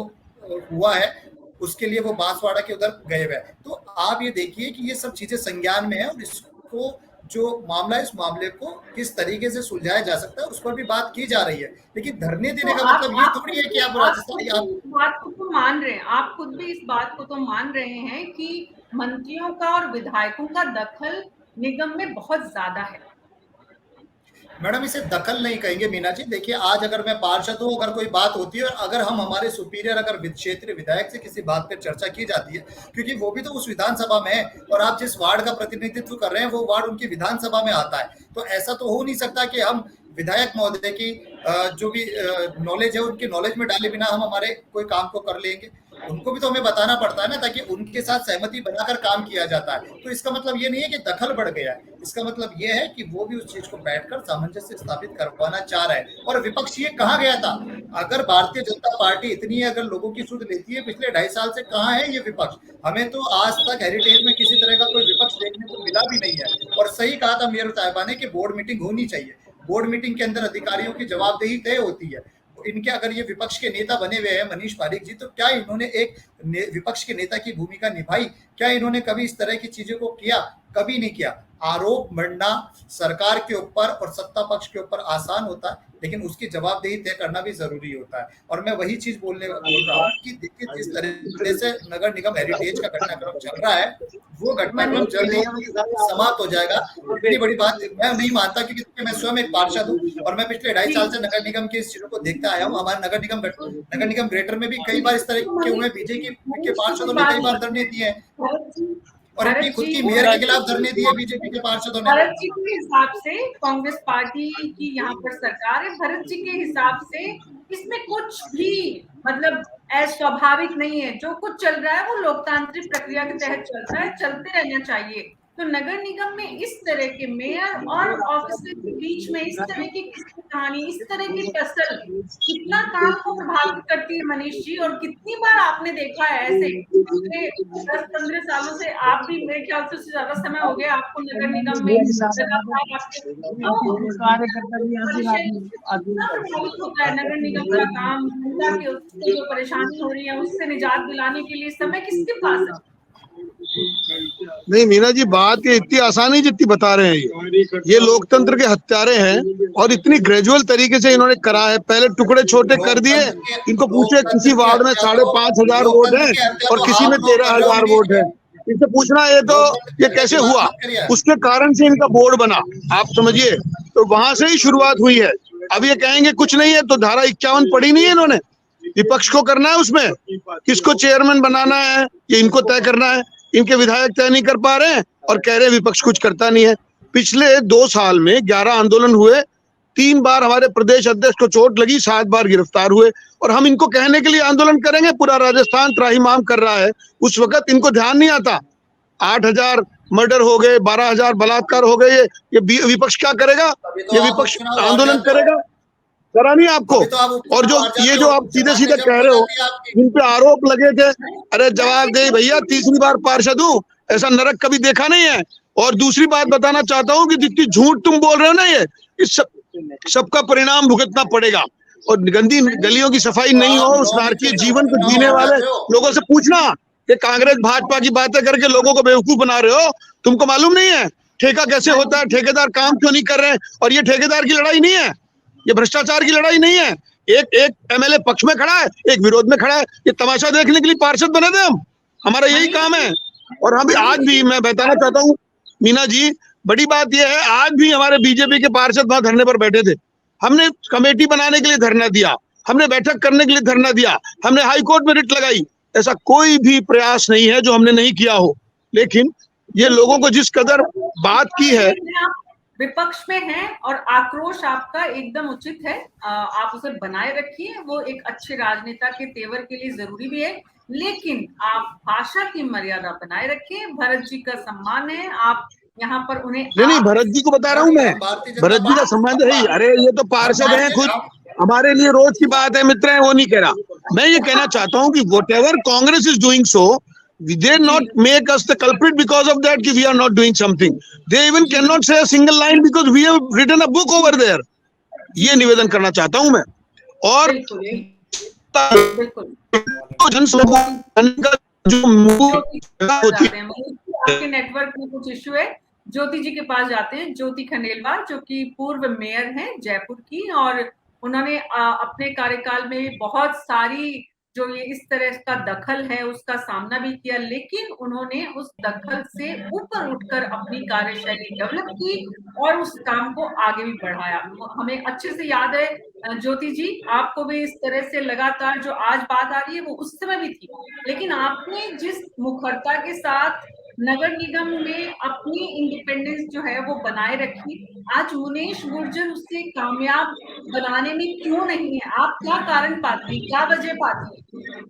हुआ है उसके लिए वो बांसवाड़ा के उधर गए हुए हैं। तो आप ये देखिए कि ये सब चीजें संज्ञान में है और इसको जो मामला है इस मामले को किस तरीके से सुलझाया जा सकता है उस पर भी बात की जा रही है। लेकिन धरने देने का मतलब ये थोड़ी है कि आप राजस्थान बात को तो मान रहे हैं, आप खुद भी इस बात को तो मान रहे हैं कि मंत्रियों का और विधायकों का दखल निगम में बहुत ज्यादा है। मैडम इसे दखल नहीं कहेंगे मीना जी। देखिए आज अगर मैं पार्षद हूँ, अगर कोई बात होती है और अगर हम हमारे सुपीरियर अगर क्षेत्रीय विधायक से किसी बात पर चर्चा की जाती है, क्योंकि वो भी तो उस विधानसभा में है और आप जिस वार्ड का प्रतिनिधित्व कर रहे हैं वो वार्ड उनकी विधानसभा में आता है, तो ऐसा तो हो नहीं सकता कि हम विधायक महोदय की जो भी नॉलेज है उनके नॉलेज में डाले बिना हम हमारे कोई काम को कर लेंगे। उनको भी तो हमें बताना पड़ता है ना, ताकि उनके साथ सहमति बनाकर काम किया जाता है। तो इसका मतलब ये नहीं है कि दखल बढ़ गया है, इसका मतलब ये है कि वो भी उस चीज को बैठकर सामंजस्य स्थापित करवाना चाह रहा है। और विपक्ष ये कहाँ गया था? अगर भारतीय जनता पार्टी इतनी अगर लोगों की सुध लेती है पिछले 2.5 साल से, कहाँ है ये विपक्ष? हमें तो आज तक हेरिटेज में किसी तरह का कोई विपक्ष देखने को मिला भी नहीं है। और सही कहा था मेयर साहिबा ने कि बोर्ड मीटिंग होनी चाहिए। बोर्ड मीटिंग के अंदर अधिकारियों की जवाबदेही तय होती है। इनके अगर ये विपक्ष के नेता बने हुए हैं मनीष पारिक जी, तो क्या इन्होंने एक विपक्ष के नेता की भूमिका निभाई? क्या इन्होंने कभी इस तरह की चीजों को किया? कभी नहीं किया। आरोप मढ़ना सरकार के ऊपर और सत्ता पक्ष के ऊपर आसान होता है, लेकिन उसकी जवाबदेही तय करना भी जरूरी होता है। और मैं वही चीज बोल रहा हूँ कि देखिए जिस तरह से नगर निगम हेरिटेज का घटनाक्रम चल रहा है वो घटनाक्रम जल्द ही समाप्त हो जाएगा। इतनी बड़ी बात मैं नहीं मानता, क्योंकि मैं स्वयं एक पार्षद हूँ और मैं पिछले 2.5 साल से नगर निगम की इस चीजों को देखता आया हूँ। हमारे नगर निगम ग्रेटर में भी कई बार इस तरह के हुए, बीजेपी के पार्षदों ने कई बार धरने दिए हैं और अपनी खुद की मेयर के खिलाफ धरने दिए बीजेपी के पार्षदों ने। भरत जी के हिसाब से कांग्रेस पार्टी की यहाँ पर सरकार है, भरत जी के हिसाब से इसमें कुछ भी मतलब अस्वाभाविक नहीं है। जो कुछ चल रहा है वो लोकतांत्रिक प्रक्रिया के तहत चल रहा है, चलते रहना चाहिए। तो नगर निगम में इस तरह के मेयर और ऑफिसर के बीच में इस तरह की कहानी, इस तरह की टसल कितना काम को प्रभावित करती है मनीष जी? और कितनी बार आपने देखा है ऐसे? 10-15 सालों से आप भी, मेरे ख्याल से उससे ज्यादा समय हो गया आपको नगर निगम में प्रभावित होता है नगर निगम का काम, जनता की जो परेशानी हो रही है उससे निजात दिलाने के लिए समय किसके पास है? नहीं मीना जी, बात ये इतनी आसान नहीं जितनी बता रहे हैं। ये लोकतंत्र के हत्यारे हैं और इतनी ग्रेजुअल तरीके से इन्होंने करा है। पहले टुकड़े छोटे कर दिए। इनको पूछे किसी वार्ड में 5,500 वोट है और किसी में 13,000 वोट है, इनसे पूछना ये कैसे हुआ? उसके कारण से इनका बोर्ड बना, आप समझिए। तो वहां से ही शुरुआत हुई है। अब ये कहेंगे कुछ नहीं है, तो धारा 51 पढ़ी नहीं है इन्होंने। विपक्ष को करना है, उसमें किसको चेयरमैन बनाना है ये इनको तय करना है। इनके विधायक तय नहीं कर पा रहे हैं और कह रहे विपक्ष कुछ करता नहीं है। पिछले 2 साल में 11 आंदोलन हुए, 3 बार हमारे प्रदेश अध्यक्ष को चोट लगी, 7 बार गिरफ्तार हुए। और हम इनको कहने के लिए आंदोलन करेंगे? पूरा राजस्थान त्राहिमाम कर रहा है। उस वक्त इनको ध्यान नहीं आता। 8,000 मर्डर हो गए, 12,000 बलात्कार हो गए। ये विपक्ष क्या करेगा? ये विपक्ष आंदोलन करेगा? करा नहीं आपको? अभी तो आप ऊपर और जो बाहर जाते ये जो हो, आप सीधे सीधे जब कह हो रहे हो, जाती है आपकी। जिन पे आरोप लगे थे, अरे जवाब दे भैया, तीसरी बार पार्षद हूँ, ऐसा नरक कभी देखा नहीं है। और दूसरी बात बताना चाहता हूँ कि जितनी झूठ तुम बोल रहे हो ना, ये इस सबका परिणाम भुगतना पड़ेगा। और गंदी गलियों की सफाई नहीं हो, उस नारकीय जीवन को जीने वाले लोगों से पूछना कि कांग्रेस भाजपा की बातें करके लोगों को बेवकूफ बना रहे हो। तुमको मालूम नहीं है ठेका कैसे होता है, ठेकेदार काम क्यों नहीं कर रहे हैं? और ये ठेकेदार की लड़ाई नहीं है, ये भ्रष्टाचार की लड़ाई नहीं है। एक एमएलए पक्ष में खड़ा है, एक विरोध में खड़ा है। ये तमाशा देखने के लिए पार्षद बने थे हम, हमारा यही काम है। और हम आज भी, मैं बताना चाहता हूँ मीना जी, बड़ी बात यह है, आज भी हमारे बीजेपी के पार्षद वहां धरने पर बैठे थे। हमने कमेटी बनाने के लिए धरना दिया, हमने बैठक करने के लिए धरना दिया, हमने हाई कोर्ट में रिट लगाई। ऐसा कोई भी प्रयास नहीं है जो हमने नहीं किया हो। लेकिन ये लोगों को जिस कदर बात की है, आप विपक्ष में हैं और आक्रोश आपका एकदम उचित है, आप उसे बनाए रखिए, वो एक अच्छे राजनेता के तेवर के लिए जरूरी भी है। लेकिन आप भाषा की मर्यादा बनाए रखिए, भरत जी का सम्मान है, आप यहाँ पर उन्हें नहीं, भरत जी को बता रहा हूं मैं, भरत जी का सम्मान है। अरे ये तो पार्षद है खुद, हमारे लिए रोज की बात है, मित्र है, वो नहीं कह रहा। मैं ये कहना चाहता हूँ कि what ever Congress is doing, so they not make us the culprit because of that कि we are not doing something. They even cannot say a single line because we have written a book over there. ये निवेदन करना चाहता हूं मैं। और आपके network में कुछ इश्यू है, ज्योति जी के पास जाते हैं। ज्योति खंडेलवाल जो कि पूर्व मेयर हैं जयपुर की, और उन्होंने अपने कार्यकाल में बहुत सारी जो ये इस तरह का दखल है उसका सामना भी किया, लेकिन उन्होंने उस दखल से ऊपर उठकर अपनी कार्यशैली डेवलप की और उस काम को आगे भी बढ़ाया। हमें अच्छे से याद है ज्योति जी, आपको भी इस तरह से लगातार जो आज बात आ रही है वो उस समय भी थी, लेकिन आपने जिस मुखरता के साथ नगर निगम में अपनी इंडिपेंडेंस जो है वो बनाए रखी, आज मुनेश गुर्जर उससे कामयाब बनाने में क्यों नहीं है? आप क्या कारण पाती हैं, क्या वजह पाती हैं?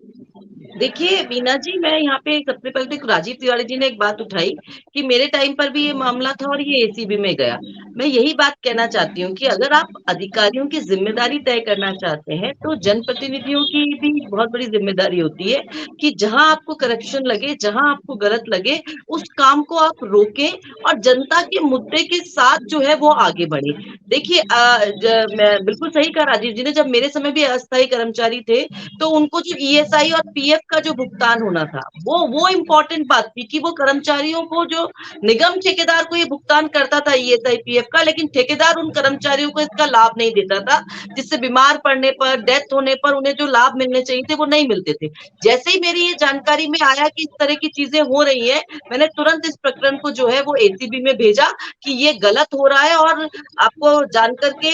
देखिए मीना जी, मैं यहाँ पे सबसे पहले तो राजीव तिवारी जी ने एक बात उठाई कि मेरे टाइम पर भी ये मामला था और ये एसीबी में गया। मैं यही बात कहना चाहती हूँ कि अगर आप अधिकारियों की जिम्मेदारी तय करना चाहते हैं तो जनप्रतिनिधियों की भी बहुत बड़ी जिम्मेदारी होती है कि जहां आपको करप्शन लगे, जहां आपको गलत लगे, उस काम को आप रोकें और जनता के मुद्दे के साथ जो है वो आगे बढ़े। देखिए मैं बिल्कुल सही कहा राजीव जी ने, जब मेरे समय भी अस्थायी कर्मचारी थे तो उनको जो ईएसआई और पीएफ का जो भुगतान होना था वो इम्पोर्टेंट बात थी कि वो कर्मचारियों को, जो निगम ठेकेदार को ये भुगतान करता था ईएसआई पीएफ का, लेकिन ठेकेदार उन कर्मचारियों को इसका लाभ नहीं देता था, जिससे बीमार पड़ने पर, डेथ होने पर उन्हें जो लाभ मिलने चाहिए थे वो नहीं मिलते थे। जैसे ही मेरी ये जानकारी में आया कि इस तरह की चीजें हो रही है, मैंने तुरंत इस प्रकरण को जो है वो एसीबी में भेजा कि ये गलत हो रहा है। और आपको जानकर के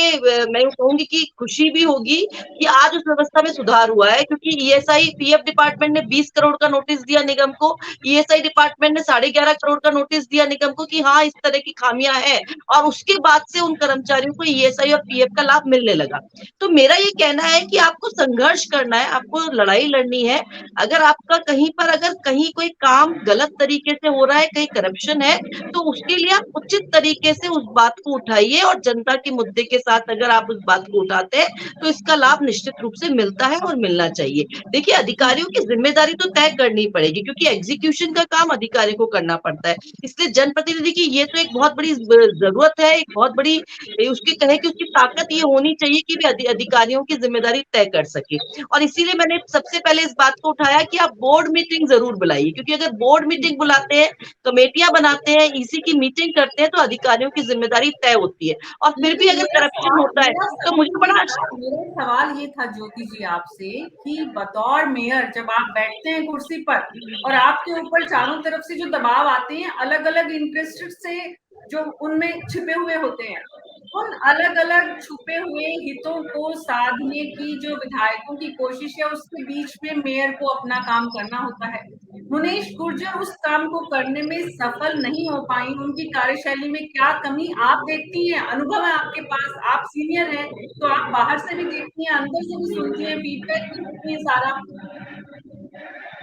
मैं कहूंगी कि खुशी भी होगी कि आज उस व्यवस्था में सुधार हुआ है, क्योंकि ईएसआई पीएफ डिपार्टमेंट ने 20 करोड़ का नोटिस दिया निगम को, ईएसआई डिपार्टमेंट ने 11.5 करोड़ का नोटिस दिया निगम को कि हाँ इस तरह की खामियां हैं, और उसके बाद से उन कर्मचारियों को ईएसआई और पीएफ का लाभ मिलने लगा। तो मेरा ये कहना है कि आपको संघर्ष करना है, आपको लड़ाई लड़नी है। अगर आपका कहीं पर, अगर कहीं कोई काम गलत तरीके से हो रहा है, कहीं करप्शन है, तो उसके लिए आप उचित तरीके से उस बात को उठाइए, और जनता के मुद्दे के साथ अगर आप उस बात को उठाते हैं तो इसका लाभ निश्चित रूप से मिलता है और मिलना चाहिए। देखिए अधिकारियों की जिम्मेदारी तो तय करनी पड़ेगी, क्योंकि एग्जीक्यूशन का काम अधिकारियों को करना पड़ता है। इसलिए जनप्रतिनिधि की ये तो एक बहुत बड़ी जरूरत है, एक बहुत बड़ी उसकी कहे कि उसकी ताकत ये होनी चाहिए कि वे अधिकारियों की जिम्मेदारी तय कर सके। और इसीलिए मैंने सबसे पहले इस बात को उठाया कि आप बोर्ड मीटिंग जरूर बुलाइए, क्योंकि अगर बोर्ड मीटिंग बुलाते हैं, कमेटियां बनाते हैं, ईसी की मीटिंग करते हैं, तो अधिकारियों की जिम्मेदारी तय होती है। और फिर भी अगर करप्शन होता है तो मुझे बड़ा मेरा सवाल ये था ज्योति जी आपसे कि बतौर मेयर जब आप बैठते हैं कुर्सी पर और आपके ऊपर चारों तरफ से जो दबाव आते हैं, अलग अलग इंटरेस्ट से जो उनमें छिपे हुए होते हैं, उन अलग अलग छुपे हुए हितों को साधने की जो विधायकों की कोशिश है, उसके बीच में मेयर को अपना काम करना होता है। मुनेश गुर्जर उस काम को करने में सफल नहीं हो पाई। उनकी कार्यशैली में क्या कमी आप देखती हैं? अनुभव है आपके पास, आप सीनियर हैं, तो आप बाहर से भी देखती हैं, अंदर से भी सुनती हैं, फीडबैक भी देती हैं सारा।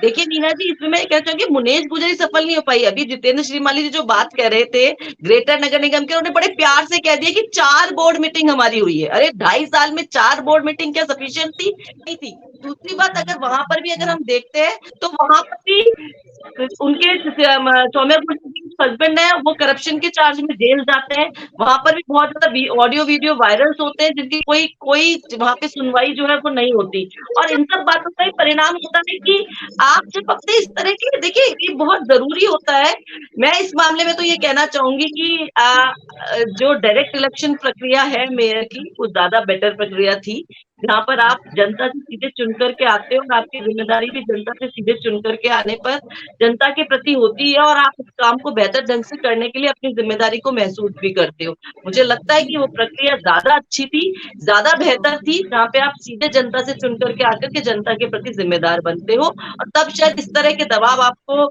देखिए मीना जी, इसमें मैं कहना चाहूंगी मुनेश गुजरी सफल नहीं हो पाई। अभी जितेंद्र श्रीमाली जी जो बात कर रहे थे ग्रेटर नगर निगम के, उन्होंने बड़े प्यार से कह दिया कि 4 बोर्ड मीटिंग हमारी हुई है। अरे 2.5 साल में 4 बोर्ड मीटिंग क्या सफिशिएंट थी? नहीं थी। दूसरी बात, अगर वहां पर भी अगर हम देखते हैं तो वहां पर भी उनके सौम्या हस्बैंड है, वो करप्शन के चार्ज में जेल जाते हैं। वहां पर भी बहुत ज्यादा ऑडियो वीडियो वायरल्स होते हैं जिनकी कोई कोई वहां पे सुनवाई जो है वो नहीं होती। और इन सब बातों का ही परिणाम होता है कि आप जब अपने इस तरह की, देखिए ये बहुत जरूरी होता है। मैं इस मामले में तो ये कहना चाहूंगी कि जो डायरेक्ट इलेक्शन प्रक्रिया है मेयर की, वो ज्यादा बेटर प्रक्रिया थी, जहां पर आप जनता से सीधे चुन करके आते हो और आपकी जिम्मेदारी भी जनता से सीधे चुन करके आने पर जनता के प्रति होती है, और आप उस काम को बेहतर ढंग से करने के लिए अपनी जिम्मेदारी को महसूस भी करते हो। मुझे लगता है कि वो प्रक्रिया ज्यादा अच्छी थी, ज्यादा बेहतर थी, जहाँ पे आप सीधे जनता से चुन करके आकर के जनता के प्रति जिम्मेदार बनते हो, और तब शायद इस तरह के दबाव आपको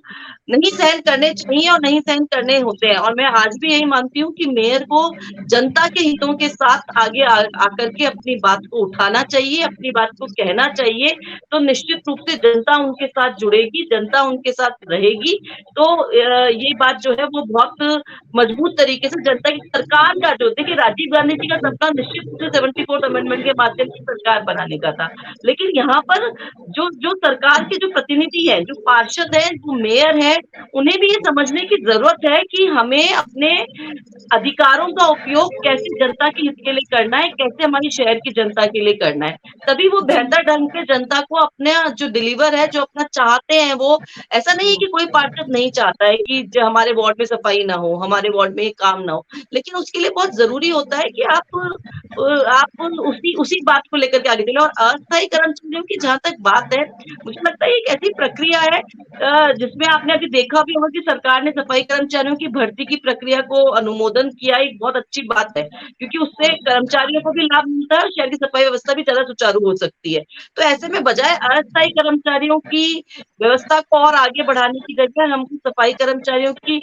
नहीं सहन करने चाहिए और नहीं सहन करने होते हैं। और मैं आज भी यही मानती हूँ कि मेयर को जनता के हितों के साथ आगे आकर के अपनी बात को उठाना चाहिए, अपनी बात को कहना चाहिए, तो निश्चित रूप से जनता उनके साथ जुड़ेगी, जनता उनके साथ रहेगी। तो ये बात जो है वो बहुत मजबूत तरीके से जनता की सरकार का, जो देखिए राजीव गांधी जी का सपना निश्चित रूप से 74th अमेंडमेंट के माध्यम से सरकार बनाने का था, लेकिन यहाँ पर जो जो सरकार के जो प्रतिनिधि है, जो पार्षद है, जो मेयर है, उन्हें भी ये समझने की जरूरत है कि हमें अपने अधिकारों का उपयोग कैसे जनता के हित के लिए करना है, कैसे हमारी शहर की जनता के लिए करना है, तभी वो बेहतर ढंग से जनता को अपने जो डिलीवर है, जो अपना चाहते हैं, वो ऐसा नहीं है कि कोई पार्षद नहीं चाहता है कि जो हमारे वार्ड में सफाई ना हो, हमारे वार्ड में काम ना हो, लेकिन उसके लिए बहुत जरूरी होता है कि आप उसी बात को लेकर के आगे चले। और अस्थायी कर्मचारियों की जहां तक बात है, मुझे लगता है एक ऐसी प्रक्रिया है जिसमें आपने अभी देखा भी होगा कि सरकार ने सफाई कर्मचारियों की भर्ती की प्रक्रिया को अनुमोदन किया, एक बहुत अच्छी बात है, क्योंकि उससे कर्मचारियों को भी लाभ मिलता है और शहर की सफाई व्यवस्था भी ज्यादा सुचारू हो सकती है। तो ऐसे में बजाय अस्थायी कर्मचारियों की व्यवस्था को और आगे बढ़ाने की जगह हमको सफाई कर्मचारियों की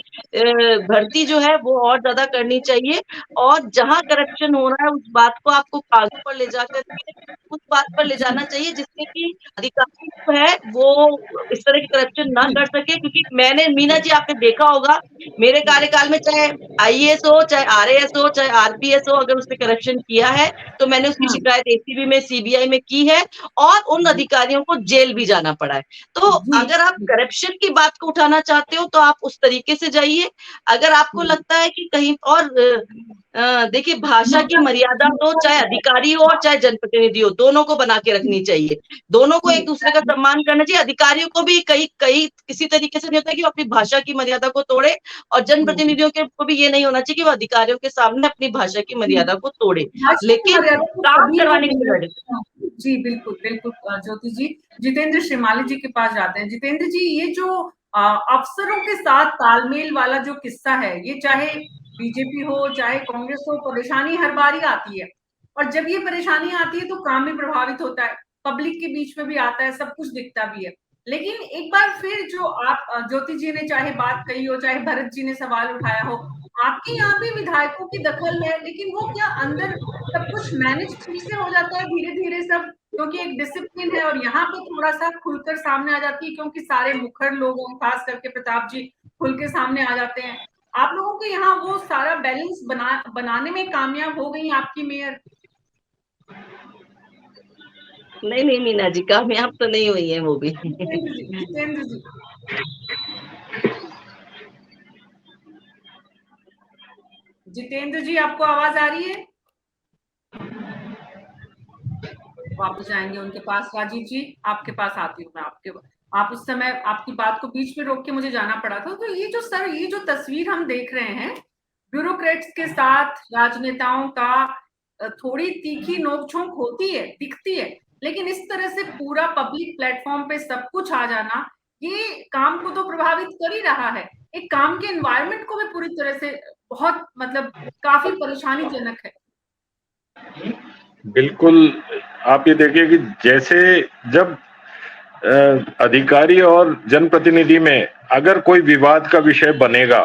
भर्ती जो है वो और ज्यादा करनी चाहिए, और जहां करप्शन हो रहा है उस बात को आपको कागज पर ले जाकर के उस बात पर ले जाना चाहिए जिससे कि अधिकारी जो है वो इस तरह की करप्शन ना कर सके। क्योंकि मैंने, मीना जी आपने देखा होगा मेरे कार्यकाल में, चाहे आईएएस हो, चाहे आरएएस हो, चाहे आरपीएस हो, अगर उसने करप्शन किया है तो मैंने उसकी शिकायत एसीबी में, सीबीआई में की है, और उन अधिकारियों को जेल भी जाना पड़ा है। तो अगर आप करप्शन की बात को उठाना चाहते हो तो आप उस तरीके से जाइए। अगर आपको लगता है कि कहीं और देखिए, भाषा की मर्यादा तो चाहे अधिकारी हो और चाहे जनप्रतिनिधि हो, दोनों को बना के रखनी चाहिए, दोनों को एक दूसरे का सम्मान करना चाहिए। अधिकारियों को भी कई किसी तरीके से नहीं होता कि वो अपनी भाषा की मर्यादा को तोड़े, और जनप्रतिनिधियों के को भी ये नहीं होना चाहिए कि वो अधिकारियों के सामने अपनी भाषा की मर्यादा को तोड़े, लेकिन काम करवाने की जरूरत। जी बिल्कुल बिल्कुल ज्योति जी, जितेंद्र श्रीमाली जी के पास जाते हैं। जितेंद्र जी, ये जो अफसरों के साथ तालमेल वाला जो किस्सा है, ये चाहे बीजेपी हो चाहे कांग्रेस हो, परेशानी हर बार ही आती है, और जब ये परेशानी आती है तो काम भी प्रभावित होता है, पब्लिक के बीच में भी आता है, सब कुछ दिखता भी है। लेकिन एक बार फिर जो आप ज्योति जी ने चाहे बात कही हो, चाहे भरत जी ने सवाल उठाया हो, आपके यहाँ भी विधायकों की दखल है, लेकिन वो क्या अंदर सब कुछ मैनेज ठीक से हो जाता है धीरे धीरे सब, क्योंकि एक डिसिप्लिन है, और यहाँ पे थोड़ा सा खुलकर सामने आ जाती है क्योंकि सारे मुखर लोग हैं, खास करके प्रताप जी खुल के सामने आ जाते हैं। आप लोगों के यहाँ वो सारा बैलेंस बनाने में कामयाब हो गई आपकी मेयर? नहीं मीना जी, कामयाब तो नहीं हुई है वो भी। जितेंद्र जी, जितेंद्र जी आपको आवाज आ रही है? वापस जाएंगे उनके पास। राजीव जी आपके पास आती हूँ मैं, आप उस समय आपकी बात को बीच में रोक के मुझे जाना पड़ा था। तो ये जो तस्वीर हम देख रहे हैं, ब्यूरोक्रेट्स के साथ राजनेताओं का थोड़ी तीखी नोकझोंक होती है, दिखती है, लेकिन इस तरह से पूरा पब्लिक प्लेटफॉर्म पे सब कुछ आ जाना, ये काम को तो प्रभावित कर ही रहा है, एक काम के एनवायरनमेंट को भी पूरी तरह से बहुत मतलब काफी परेशानीजनक है। बिल्कुल, आप ये देखिए कि जैसे जब अधिकारी और जनप्रतिनिधि में अगर कोई विवाद का विषय बनेगा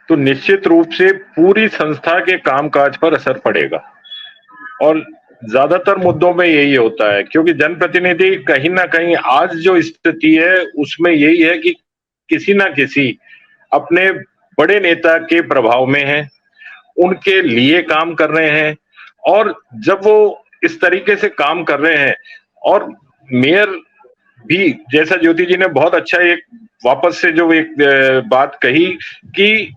तो निश्चित रूप से पूरी संस्था के कामकाज पर असर पड़ेगा, और ज्यादातर मुद्दों में यही होता है, क्योंकि जनप्रतिनिधि कहीं ना कहीं आज जो स्थिति है उसमें यही है कि किसी ना किसी अपने बड़े नेता के प्रभाव में है, उनके लिए काम कर रहे हैं। और जब वो इस तरीके से काम कर रहे हैं, और मेयर भी, जैसा ज्योति जी ने बहुत अच्छा एक वापस से जो एक बात कही कि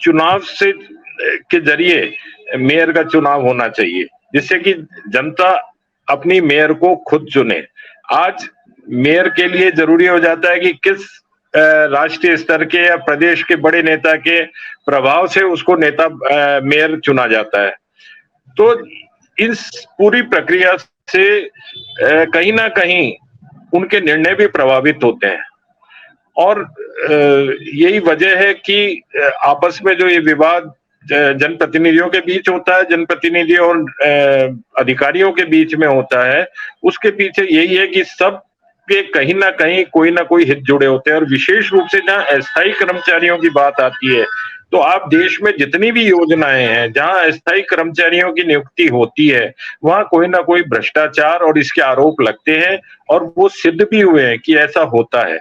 चुनाव से के जरिए मेयर का चुनाव होना चाहिए, जिससे कि जनता अपनी मेयर को खुद चुने। आज मेयर के लिए जरूरी हो जाता है कि किस राष्ट्रीय स्तर के या प्रदेश के बड़े नेता के प्रभाव से उसको नेता मेयर चुना जाता है। तो इस पूरी प्रक्रिया से कहीं ना कहीं उनके निर्णय भी प्रभावित होते हैं, और यही वजह है कि आपस में जो ये विवाद जनप्रतिनिधियों के बीच होता है, जनप्रतिनिधियों और अधिकारियों के बीच में होता है, उसके पीछे यही है कि सब के कहीं ना कहीं कोई ना कोई हित जुड़े होते हैं। और विशेष रूप से जहां अस्थायी कर्मचारियों की बात आती है, तो आप देश में जितनी भी योजनाएं हैं जहां अस्थायी कर्मचारियों की नियुक्ति होती है, वहां कोई ना कोई भ्रष्टाचार और इसके आरोप लगते हैं, और वो सिद्ध भी हुए हैं कि ऐसा होता है।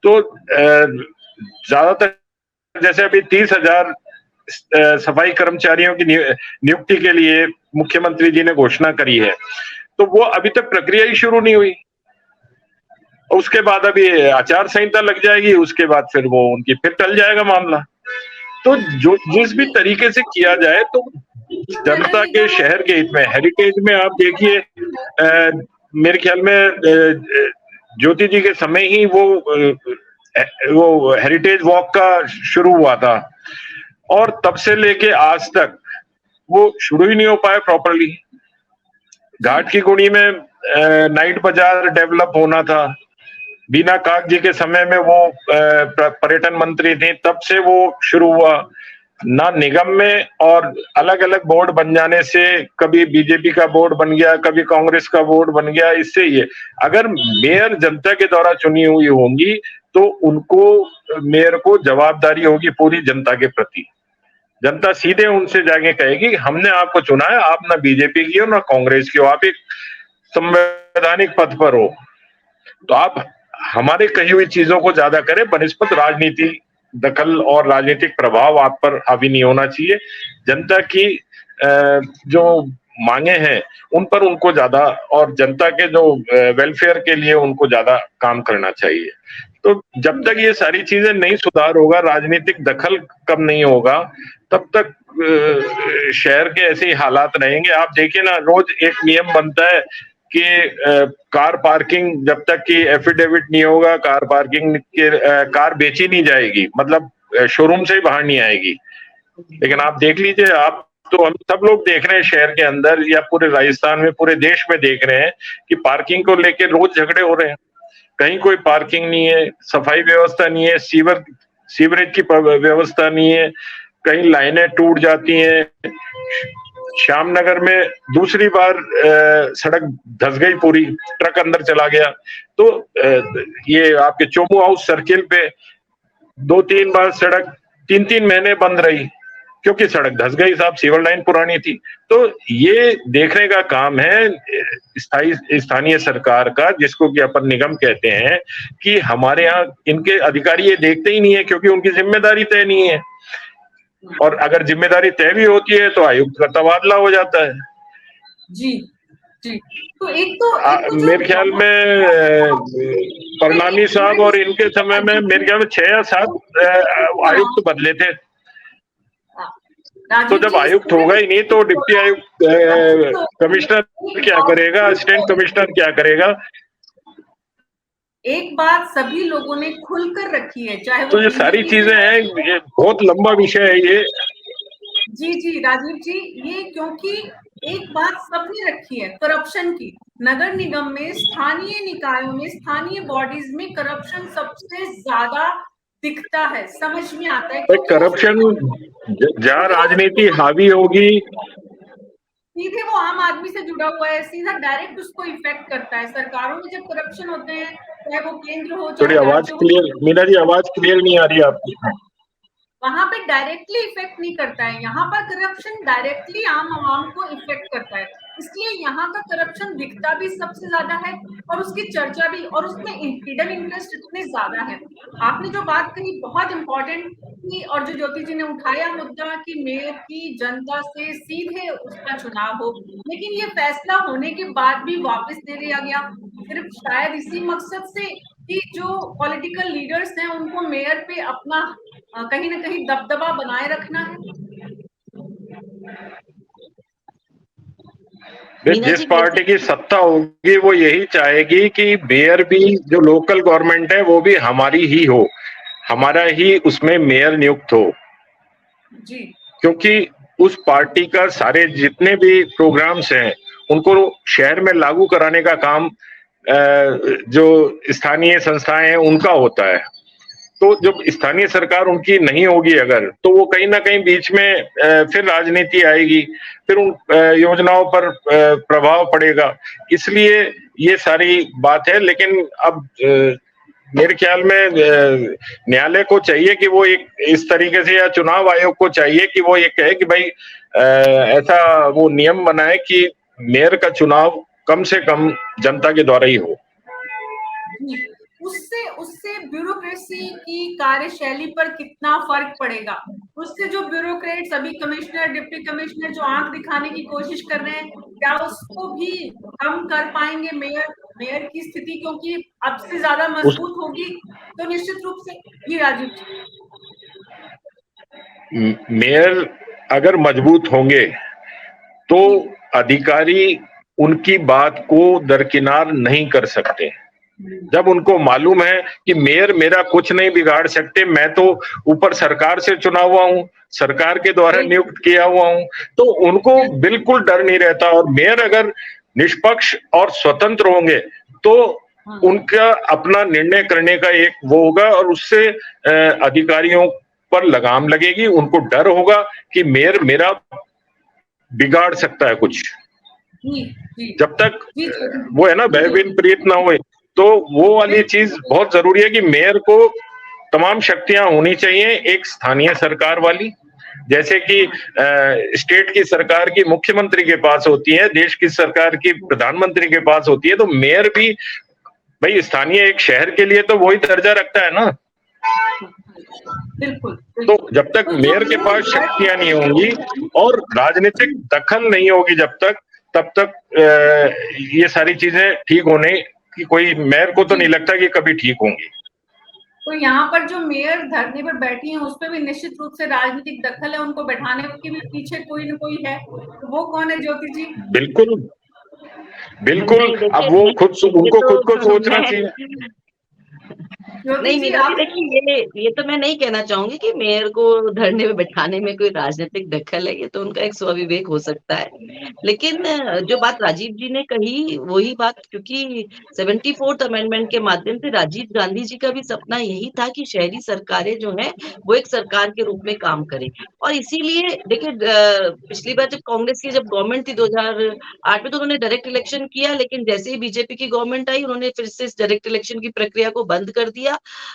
तो ज्यादातर जैसे अभी 30,000 सफाई कर्मचारियों की नियुक्ति के लिए मुख्यमंत्री जी ने घोषणा करी है, तो वो अभी तक प्रक्रिया ही शुरू नहीं हुई। उसके बाद अभी आचार संहिता लग जाएगी, उसके बाद फिर वो उनकी फिर टल जाएगा मामला। तो जो जिस भी तरीके से किया जाए, तो जनता के शहर के हित में, हेरिटेज में आप देखिए, मेरे ख्याल में ज्योति जी के समय ही वो हेरिटेज वॉक का शुरू हुआ था, और तब से लेके आज तक वो शुरू ही नहीं हो पाया प्रॉपरली। घाट की गुड़ी में नाइट बाजार डेवलप होना था, बीना काक जी के समय में वो पर्यटन मंत्री थे, तब से वो शुरू हुआ। ना निगम में और अलग अलग बोर्ड बन जाने से, कभी बीजेपी का बोर्ड बन गया, कभी कांग्रेस का बोर्ड बन गया, इससे ये अगर मेयर जनता के द्वारा चुनी हुई होंगी तो उनको, मेयर को जवाबदारी होगी पूरी जनता के प्रति। जनता सीधे उनसे जाके कहेगी हमने आपको चुना है, आप ना बीजेपी की हो ना कांग्रेस की हो, आप एक संवैधानिक पद पर हो, तो आप हमारे कही हुई चीजों को ज्यादा करें, बनिस्पत राजनीति दखल और राजनीतिक प्रभाव आप पर हावी नहीं होना चाहिए। जनता की जो मांगे हैं उन पर उनको ज्यादा, और जनता के जो वेलफेयर के लिए उनको ज्यादा काम करना चाहिए। तो जब तक ये सारी चीजें नहीं सुधार होगा, राजनीतिक दखल कम नहीं होगा, तब तक शहर के ऐसे ही हालात रहेंगे। आप देखिए ना, रोज एक नियम बनता है कि कार पार्किंग जब तक कि एफिडेविट नहीं होगा, कार पार्किंग के कार बेची नहीं जाएगी, मतलब शोरूम से ही बाहर नहीं आएगी। लेकिन आप देख लीजिए, आप तो हम सब लोग देख रहे हैं शहर के अंदर या पूरे राजस्थान में, पूरे देश में देख रहे हैं कि पार्किंग को लेकर रोज झगड़े हो रहे हैं। कहीं कोई पार्किंग नहीं है, सफाई व्यवस्था नहीं है, सीवरेज की व्यवस्था नहीं है, कहीं लाइनें टूट जाती हैं। श्यामनगर में दूसरी बार सड़क धंस गई, पूरी ट्रक अंदर चला गया। तो ये आपके चोमू हाउस सर्किल पे 2-3 बार सड़क 3-3 महीने बंद रही, क्योंकि सड़क धंस गई साहब, सीवर लाइन पुरानी थी। तो ये देखने का काम है स्थानीय सरकार का, जिसको कि अपन निगम कहते हैं, कि हमारे यहाँ इनके अधिकारी ये देखते ही नहीं है, क्योंकि उनकी जिम्मेदारी तय नहीं है। और अगर जिम्मेदारी तय भी होती है तो आयुक्त का तबादला हो जाता है। जी जी। तो एक तो मेरे ख्याल में परनामी साहब और इनके समय में मेरे ख्याल में 6 या 7 आयुक्त बदले थे। तो जब आयुक्त होगा ही नहीं तो डिप्टी आयुक्त कमिश्नर क्या करेगा, असिस्टेंट कमिश्नर क्या करेगा? एक बात सभी लोगों ने खुलकर रखी है, चाहे तो ये सारी चीजें हैं, ये बहुत लंबा विषय है ये। जी जी राजीव जी, ये क्योंकि एक बात सबने रखी है करप्शन की। नगर निगम में, स्थानीय निकायों में, स्थानीय बॉडीज में करप्शन सबसे ज्यादा दिखता है, समझ में आता है। करप्शन जहाँ राजनीति हावी होगी, सीधे वो आम आदमी से जुड़ा हुआ है, सीधा डायरेक्ट उसको इफेक्ट करता है। सरकारों में जब करप्शन होते हैं, चाहे वो केंद्र हो, थोड़ी आवाज क्लियर, मीना जी आवाज क्लियर नहीं आ रही आपकी। वहां पे डायरेक्टली इफेक्ट नहीं करता है, यहाँ पर करप्शन डायरेक्टली आम आवाम को इफेक्ट करता है। इसलिए यहाँ का करप्शन दिखता भी सबसे ज्यादा है और उसकी चर्चा भी, और उसमें हिडन इंटरेस्ट इतने ज्यादा है। आपने जो बात कही बहुत इंपॉर्टेंट थी, और जो ज्योति जी ने उठाया मुद्दा कि मेयर की जनता से सीधे उसका चुनाव हो, लेकिन ये फैसला होने के बाद भी वापस ले लिया गया, सिर्फ शायद इसी मकसद से कि जो पॉलिटिकल लीडर्स हैं उनको मेयर पे अपना कहीं ना कहीं दबदबा बनाए रखना है। जिस पार्टी की सत्ता होगी वो यही चाहेगी कि मेयर भी, जो लोकल गवर्नमेंट है वो भी हमारी ही हो, हमारा ही उसमें मेयर नियुक्त हो जी। क्योंकि उस पार्टी का सारे जितने भी प्रोग्राम्स हैं उनको शहर में लागू कराने का काम जो स्थानीय संस्थाएं हैं उनका होता है। तो जब स्थानीय सरकार उनकी नहीं होगी अगर, तो वो कहीं ना कहीं बीच में फिर राजनीति आएगी, फिर उन योजनाओं पर प्रभाव पड़ेगा। इसलिए ये सारी बात है। लेकिन अब मेरे ख्याल में न्यायालय को चाहिए कि वो एक इस तरीके से, या चुनाव आयोग को चाहिए कि वो ये कहे कि भाई ऐसा वो नियम बनाए कि मेयर का चुनाव कम से कम जनता के द्वारा ही हो। उससे ब्यूरोक्रेसी की कार्यशैली पर कितना फर्क पड़ेगा? उससे जो ब्यूरोक्रेट्स अभी कमिश्नर, डिप्टी कमिश्नर जो आंख दिखाने की कोशिश कर रहे हैं, क्या उसको भी कम कर पाएंगे मेयर की स्थिति? क्योंकि अब से ज्यादा मजबूत होगी तो निश्चित रूप से। जी राजीव जी। मेयर अगर मजबूत होंगे तो अधिकारी उनकी बात को दरकिनार नहीं कर सकते। जब उनको मालूम है कि मेयर मेरा कुछ नहीं बिगाड़ सकते, मैं तो ऊपर सरकार से चुना हुआ हूं, सरकार के द्वारा नियुक्त किया हुआ हूं, तो उनको बिल्कुल डर नहीं रहता। और मेयर अगर निष्पक्ष और स्वतंत्र होंगे तो उनका अपना निर्णय करने का एक वो होगा, और उससे अधिकारियों पर लगाम लगेगी। उनको डर होगा कि मेयर मेरा बिगाड़ सकता है कुछ। जब तक वो है ना भयभीत प्रीत ना हो, तो वो वाली चीज बहुत जरूरी है कि मेयर को तमाम शक्तियां होनी चाहिए एक स्थानीय सरकार वाली, जैसे कि स्टेट की सरकार की मुख्यमंत्री के पास होती है, देश की सरकार की प्रधानमंत्री के पास होती है। तो मेयर भी भाई स्थानीय एक शहर के लिए तो वही दर्जा रखता है ना। बिल्कुल। तो जब तक मेयर के पास शक्तियां नहीं होंगी और राजनीतिक दखल नहीं होगी जब तक, तब तक ये सारी चीजें ठीक होने की कोई, मेयर को तो नहीं लगता कि कभी ठीक होंगी। तो यहाँ पर जो मेयर धरने पर बैठी हैं उस पर भी निश्चित रूप से राजनीतिक दखल है, उनको बैठाने के भी पीछे कोई न कोई है। तो वो कौन है ज्योति जी? बिल्कुल बिल्कुल। अब वो उनको खुद को सोचना चाहिए। नहीं मीना जी, देखिए ये तो मैं नहीं कहना चाहूंगी कि मेयर को धरने में बैठाने में कोई राजनीतिक दखल है, ये तो उनका एक स्वविवेक हो सकता है। लेकिन जो बात राजीव जी ने कही वही बात, क्योंकि 74th अमेंडमेंट के माध्यम से राजीव गांधी जी का भी सपना यही था कि शहरी सरकारें जो है वो एक सरकार के रूप में काम करें। और इसीलिए देखिए पिछली बार जब कांग्रेस की जब गवर्नमेंट थी 2008 में, तो उन्होंने डायरेक्ट इलेक्शन किया, लेकिन जैसे ही बीजेपी की गवर्नमेंट आई उन्होंने फिर से इस डायरेक्ट इलेक्शन की प्रक्रिया को बंद कर दिया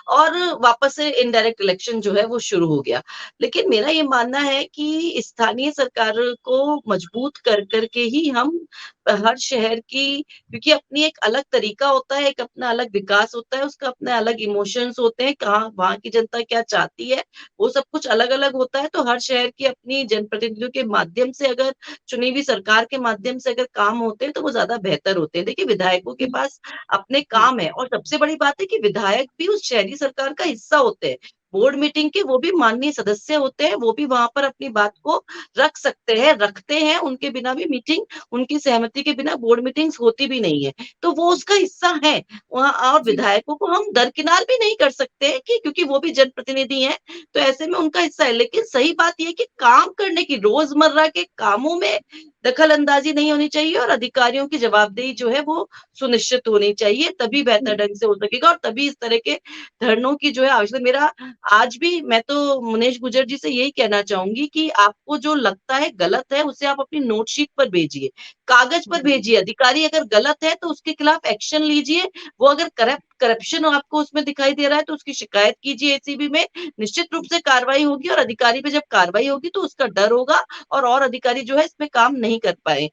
और वापस से इनडायरेक्ट इलेक्शन जो है वो शुरू हो गया। लेकिन मेरा ये मानना है कि स्थानीय सरकार को मजबूत कर करके ही हम हर शहर की, क्योंकि अपनी एक अलग तरीका होता है, एक अपना अलग विकास होता है, उसका अपने अलग इमोशंस होते हैं, कहाँ वहां की जनता क्या चाहती है वो सब कुछ अलग अलग होता है। तो हर शहर की अपनी जनप्रतिनिधियों के माध्यम से, अगर चुनी हुई सरकार के माध्यम से अगर काम होते हैं तो वो ज्यादा बेहतर होते हैं। देखिए विधायकों के पास अपने काम है, और सबसे बड़ी बात है कि विधायक भी उस शहरी सरकार का हिस्सा होते हैं। बोर्ड मीटिंग के वो भी माननीय सदस्य होते हैं, वो भी वहां पर अपनी बात को रख सकते हैं, रखते हैं। उनके बिना भी मीटिंग, उनकी सहमति के बिना बोर्ड मीटिंग्स होती भी नहीं है, तो वो उसका हिस्सा है वहाँ। और विधायकों को हम दरकिनार भी नहीं कर सकते कि क्योंकि वो भी जनप्रतिनिधि हैं, तो ऐसे में उनका हिस्सा है। लेकिन सही बात यह कि काम करने की, रोजमर्रा के कामों में दखल अंदाजी नहीं होनी चाहिए और अधिकारियों की जवाबदेही जो है वो सुनिश्चित होनी चाहिए, तभी बेहतर ढंग से हो सकेगा और तभी इस तरह के धरनों की जो है आवश्यकता। मेरा आज भी, मैं तो मुनेश गुर्जर जी से यही कहना चाहूंगी कि आपको जो लगता है गलत है उसे आप अपनी नोटशीट पर भेजिए, कागज पर भेजिए। अधिकारी अगर गलत है तो उसके खिलाफ एक्शन लीजिए, वो अगर करप्ट करप्शन आपको उसमें दिखाई दे रहा है तो उसकी शिकायत कीजिए एसीबी में, निश्चित रूप से कार्रवाई होगी और अधिकारी पे जब कार्रवाई होगी तो उसका डर होगा और अधिकारी जो है इसमें काम नहीं कर पाए,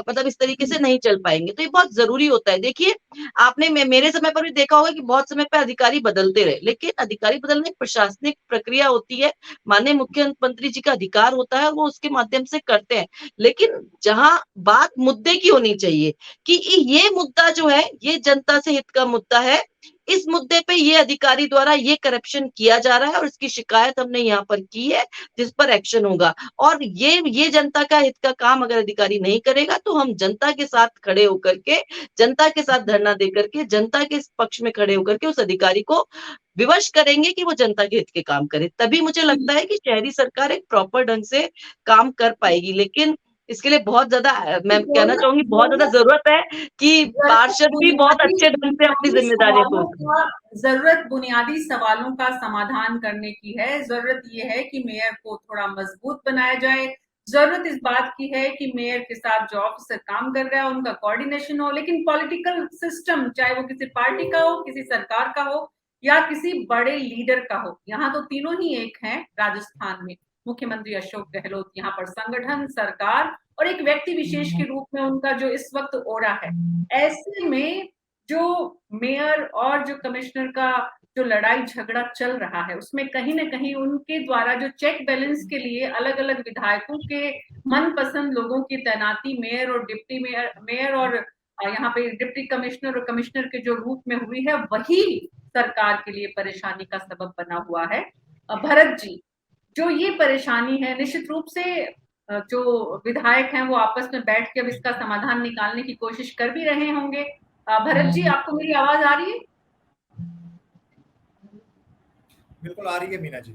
मतलब इस तरीके से नहीं चल पाएंगे। तो ये बहुत जरूरी होता है। देखिए, आपने मेरे समय पर भी देखा होगा कि बहुत समय पर अधिकारी बदलते रहे, लेकिन अधिकारी बदलने एक प्रशासनिक प्रक्रिया होती है, माननीय मुख्यमंत्री जी का अधिकार होता है, वो उसके माध्यम से करते हैं। लेकिन जहां बात मुद्दे की होनी चाहिए कि ये मुद्दा जो है ये जनता से हित का मुद्दा है, इस मुद्दे पे ये अधिकारी द्वारा ये करप्शन किया जा रहा है और इसकी शिकायत हमने यहाँ पर की है, जिस पर एक्शन होगा। और ये जनता का हित का काम अगर अधिकारी नहीं करेगा तो हम जनता के साथ खड़े होकर के, जनता के साथ धरना देकर के, जनता के पक्ष में खड़े होकर के उस अधिकारी को विवश करेंगे कि वो जनता के हित के काम करे। तभी मुझे लगता है कि शहरी सरकार एक प्रॉपर ढंग से काम कर पाएगी। लेकिन इसके लिए बहुत ज्यादा मैं कहना चाहूंगी, बहुत ज्यादा जरूरत है कि पार्षद भी बहुत अच्छे ढंग से अपनी जिम्मेदारियों को जरूरत बुनियादी सवालों का समाधान करने की है। जरूरत ये है कि मेयर को थोड़ा मजबूत बनाया जाए। जरूरत इस बात की है कि मेयर के साथ जो ऑफिसर काम कर रहा है उनका कोऑर्डिनेशन हो। लेकिन पॉलिटिकल सिस्टम, चाहे वो किसी पार्टी का हो, किसी सरकार का हो या किसी बड़े लीडर का हो, यहाँ तो तीनों ही एक हैं राजस्थान में। मुख्यमंत्री अशोक गहलोत यहाँ पर संगठन, सरकार और एक व्यक्ति विशेष के रूप में उनका जो इस वक्त ओरा है। ऐसे में जो मेयर और जो कमिश्नर का जो लड़ाई झगड़ा चल रहा है उसमें कहीं ना कहीं उनके द्वारा जो चेक बैलेंस के लिए अलग अलग विधायकों के मनपसंद लोगों की तैनाती मेयर और डिप्टी मेयर और यहाँ पे डिप्टी कमिश्नर और कमिश्नर के जो रूप में हुई है, वही सरकार के लिए परेशानी का सबब बना हुआ है। भरत जी, जो ये परेशानी है, निश्चित रूप से जो विधायक हैं वो आपस में बैठ के अब इसका समाधान निकालने की कोशिश कर भी रहे होंगे। भरत जी, आपको मेरी आवाज आ रही है? बिल्कुल आ रही है मीना जी।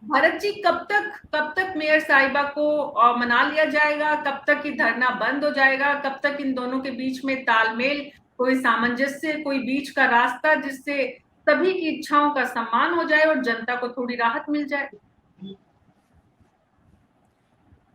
भरत जी, कब तक मेयर साहिबा को मना लिया जाएगा? कब तक ये धरना बंद हो जाएगा? कब तक इन दोनों के बीच में तालमेल, कोई सामंजस्य, कोई बीच का रास्ता जिससे सभी की इच्छाओं का सम्मान हो जाए और जनता को थोड़ी राहत मिल जाए?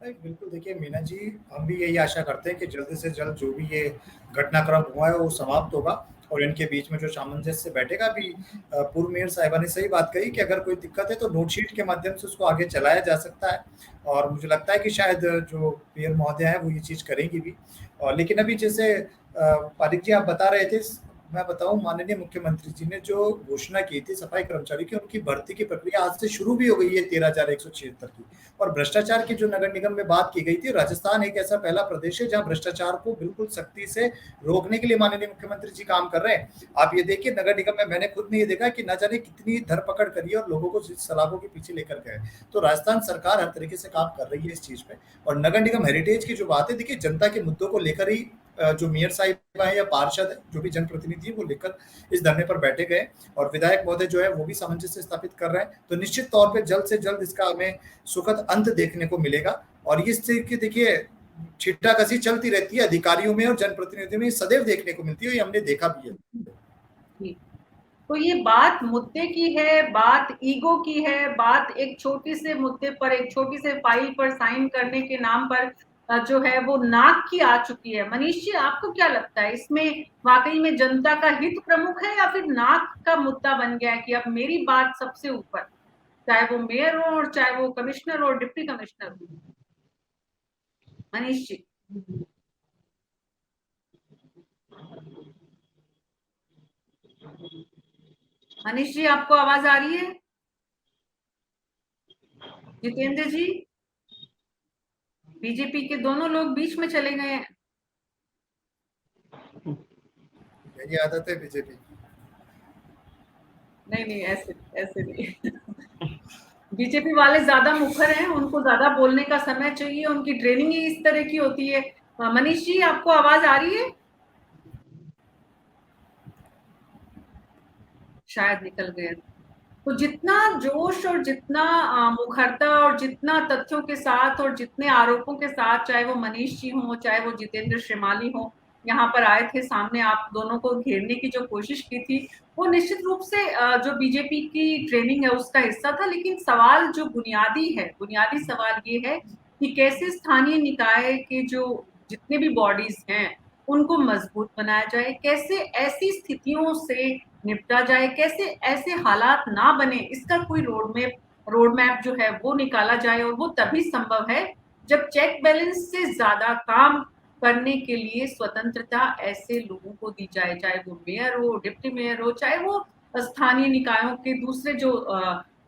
बिल्कुल, देखिए मीना जी, हम भी यही आशा करते हैं कि जल्द से जल्द जो भी ये घटनाक्रम हुआ है वो समाप्त होगा और इनके बीच में जो सामंजस्य बैठेगा। अभी पूर्व मेयर साहिबा ने सही बात कही कि अगर कोई दिक्कत है तो नोटशीट के माध्यम से उसको आगे चलाया जा सकता है और मुझे लगता है कि शायद जो मेयर महोदय है वो ये चीज़ करेंगी भी। और लेकिन अभी जैसे पारिक जी आप बता रहे थे, मैं बताऊं, माननीय मुख्यमंत्री जी ने जो घोषणा की थी सफाई कर्मचारी की, उनकी भर्ती की प्रक्रिया आज से शुरू भी हो गई है 13,176 की। और भ्रष्टाचार की जो नगर निगम में बात की गई थी, राजस्थान एक ऐसा पहला प्रदेश है जहां भ्रष्टाचार को बिल्कुल सख्ती से रोकने के लिए माननीय मुख्यमंत्री जी काम कर रहे हैं। आप ये देखिए, नगर निगम में मैंने खुद ने ये देखा कि न जाने कितनी धरपकड़ करी है और लोगों को सलाखों के पीछे लेकर गए। तो राजस्थान सरकार हर तरीके से काम कर रही है इस चीज पे। और नगर निगम हेरिटेज की जो बात है, देखिए जनता के मुद्दों को लेकर ही जो मेयर साहिबा है या पार्षद है, जो भी जनप्रतिनिधि है, वो लेकर इस धरने पर बैठे गए और विधायक महोदय जो है वो भी सामंजस्य स्थापित कर रहे हैं। तो निश्चित तौर पे जल्द से जल्द इसका हमें सुखद अंत देखने को मिलेगा। और इस चीज की देखिए छिट्टाकशी चलती रहती है अधिकारियों में और जनप्रतिनिधियों में, सदैव देखने को मिलती है, ये हमने देखा भी है। तो ये बात मुद्दे की है, बात ईगो की है, बात एक छोटी से मुद्दे पर, एक छोटी से फाइल पर साइन करने के नाम पर जो है वो नाक की आ चुकी है। मनीष जी, आपको क्या लगता है, इसमें वाकई में जनता का हित प्रमुख है या फिर नाक का मुद्दा बन गया है कि अब मेरी बात सबसे ऊपर, चाहे वो मेयर हो और चाहे वो कमिश्नर और डिप्टी कमिश्नर हो? मनीष जी। मनीष जी, आपको आवाज आ रही है? जितेंद्र जी, बीजेपी के दोनों लोग बीच में चले गए हैं। यही आदत है बीजेपी। नहीं, ऐसे नहीं। बीजेपी वाले ज्यादा मुखर हैं, उनको ज्यादा बोलने का समय चाहिए, उनकी ट्रेनिंग ही इस तरह की होती है। मनीष जी, आपको आवाज आ रही है? शायद निकल गए। तो जितना जोश और जितना मुखरता और जितना तथ्यों के साथ और जितने आरोपों के साथ, चाहे वो मनीष जी हो चाहे वो जितेंद्र श्रीमाली हो, यहाँ पर आए थे सामने, आप दोनों को घेरने की जो कोशिश की थी, वो निश्चित रूप से जो बीजेपी की ट्रेनिंग है उसका हिस्सा था। लेकिन सवाल जो बुनियादी सवाल ये है कि कैसे स्थानीय निकाय के जो जितने भी बॉडीज हैं उनको मजबूत बनाया जाए, कैसे ऐसी स्थितियों से निपटा जाए, कैसे ऐसे हालात ना बने, इसका कोई रोड मैप जो है वो निकाला जाए। और वो तभी संभव है जब चेक बैलेंस से ज्यादा काम करने के लिए स्वतंत्रता ऐसे लोगों को दी जाए, चाहे वो मेयर हो, डिप्टी मेयर हो, चाहे वो स्थानीय निकायों के दूसरे जो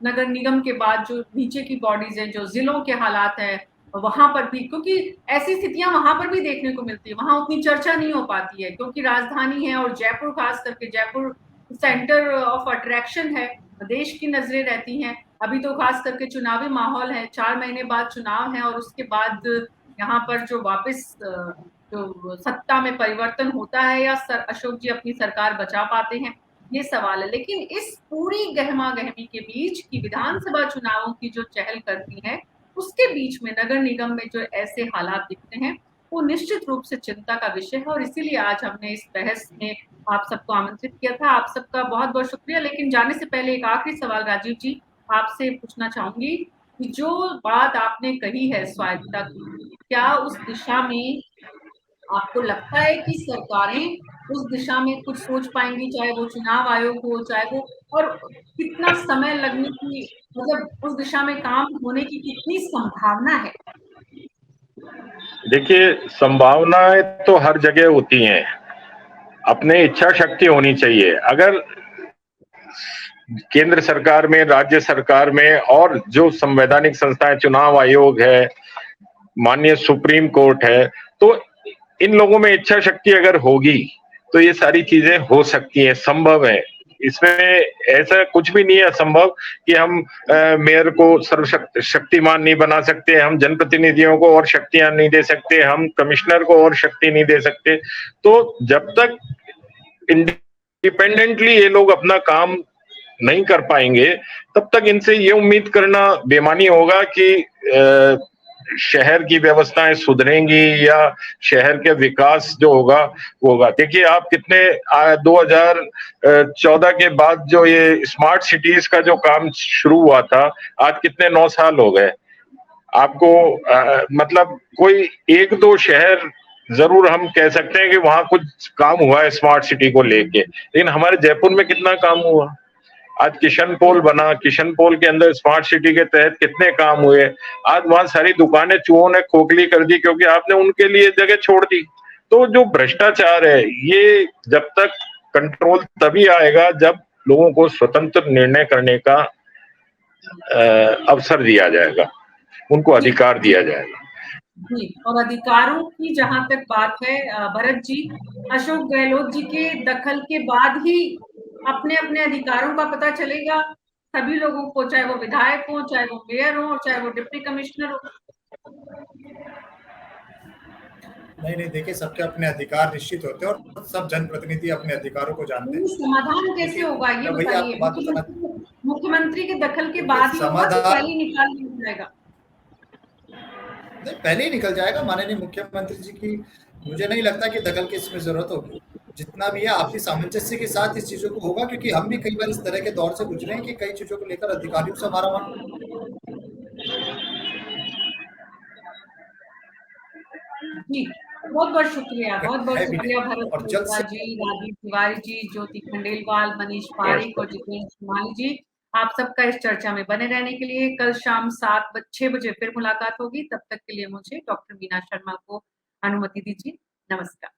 नगर निगम के बाद जो नीचे की बॉडीज हैं, जो जिलों के हालात है वहां पर भी, क्योंकि ऐसी स्थितियां वहां पर भी देखने को मिलती है, वहां उतनी चर्चा नहीं हो पाती है क्योंकि राजधानी है और जयपुर, खास करके जयपुर सेंटर ऑफ अट्रैक्शन है, देश की नजरें रहती हैं। अभी तो खास करके चुनावी माहौल है, 4 महीने बाद चुनाव है और उसके बाद यहाँ पर जो वापस जो सत्ता में परिवर्तन होता है या अशोक जी अपनी सरकार बचा पाते हैं, ये सवाल है। लेकिन इस पूरी गहमा गहमी के बीच की विधानसभा चुनावों की जो चहल करती है, उसके बीच में नगर निगम में जो ऐसे हालात दिखते हैं, वो निश्चित रूप से चिंता का विषय है। और इसीलिए आज हमने इस बहस में आप सबको आमंत्रित किया था। आप सबका बहुत बहुत शुक्रिया। लेकिन जाने से पहले एक आखिरी सवाल राजीव जी आपसे पूछना चाहूंगी कि जो बात आपने कही है स्वायत्तता की, क्या उस दिशा में आपको लगता है कि सरकारें उस दिशा में कुछ सोच पाएंगी, चाहे वो चुनाव आयोग हो, चाहे वो, और कितना समय लगने की, मतलब उस दिशा में काम होने की कितनी संभावना है? देखिए, संभावनाएं तो हर जगह होती हैं, अपने इच्छा शक्ति होनी चाहिए। अगर केंद्र सरकार में, राज्य सरकार में और जो संवैधानिक संस्थाएं, चुनाव आयोग है, माननीय सुप्रीम कोर्ट है, तो इन लोगों में इच्छा शक्ति अगर होगी तो ये सारी चीजें हो सकती हैं, संभव है। इसमें ऐसा कुछ भी नहीं है असंभव कि हम मेयर को सर्वशक्तिमान नहीं बना सकते, हम जनप्रतिनिधियों को और शक्तियां नहीं दे सकते, हम कमिश्नर को और शक्ति नहीं दे सकते। तो जब तक इंडिपेंडेंटली ये लोग अपना काम नहीं कर पाएंगे, तब तक इनसे ये उम्मीद करना बेमानी होगा कि शहर की व्यवस्थाएं सुधरेंगी या शहर के विकास जो होगा वो होगा। देखिए, आप कितने 2014 के बाद जो ये स्मार्ट सिटीज का जो काम शुरू हुआ था, आज कितने 9 साल हो गए। आपको मतलब कोई एक दो शहर जरूर हम कह सकते हैं कि वहां कुछ काम हुआ है स्मार्ट सिटी को लेके, लेकिन हमारे जयपुर में कितना काम हुआ। आज किशन पोल बना, किशन पोल के अंदर स्मार्ट सिटी के तहत कितने काम हुए। आज वहां सारी दुकानें चूहों ने खोखली कर दी क्योंकि आपने उनके लिए जगह छोड़ दी। तो जो भ्रष्टाचार है, ये जब तक कंट्रोल तभी आएगा जब लोगों को स्वतंत्र निर्णय करने का अवसर दिया जाएगा, उनको अधिकार दिया जाएगा। जी, और अधिकारों की जहां तक बात है भरत जी, अशोक गहलोत जी के दखल के बाद ही अपने अपने अधिकारों का पता चलेगा सभी लोगों को, चाहे वो विधायक हो, चाहे वो मेयर हो, चाहे वो डिप्टी कमिश्नर हो। नहीं, देखिए, सबके अपने अधिकार निश्चित होते हैं और सब जनप्रतिनिधि अपने अधिकारों को जानते हैं। समाधान कैसे होगा ये बताइए? मुख्यमंत्री के दखल के बाद ही होगा, पहले निकाल दिया जाएगा? नहीं, पहले ही निकल जाएगा। माननीय मुख्यमंत्री जी की मुझे नहीं लगता कि दखल की इसमें जरूरत होगी। जितना भी है आपसी सामंजस्य के साथ इस चीजों को होगा, क्योंकि हम भी कई बार इस तरह के दौर से गुजरे हैं कि कई चीजों को लेकर अधिकारियों से हमारा मन। जी, बहुत बहुत शुक्रिया, बहुत बहुत शुक्रिया भरत जी, राजीव तिवारी जी, ज्योति खंडेलवाल, मनीष पारिक और जितेंद्र सोमानी जी, आप सबका इस चर्चा में बने रहने के लिए। कल शाम 6 बजे फिर मुलाकात होगी। तब तक के लिए मुझे डॉक्टर मीना शर्मा को अनुमति दीजिए। नमस्कार।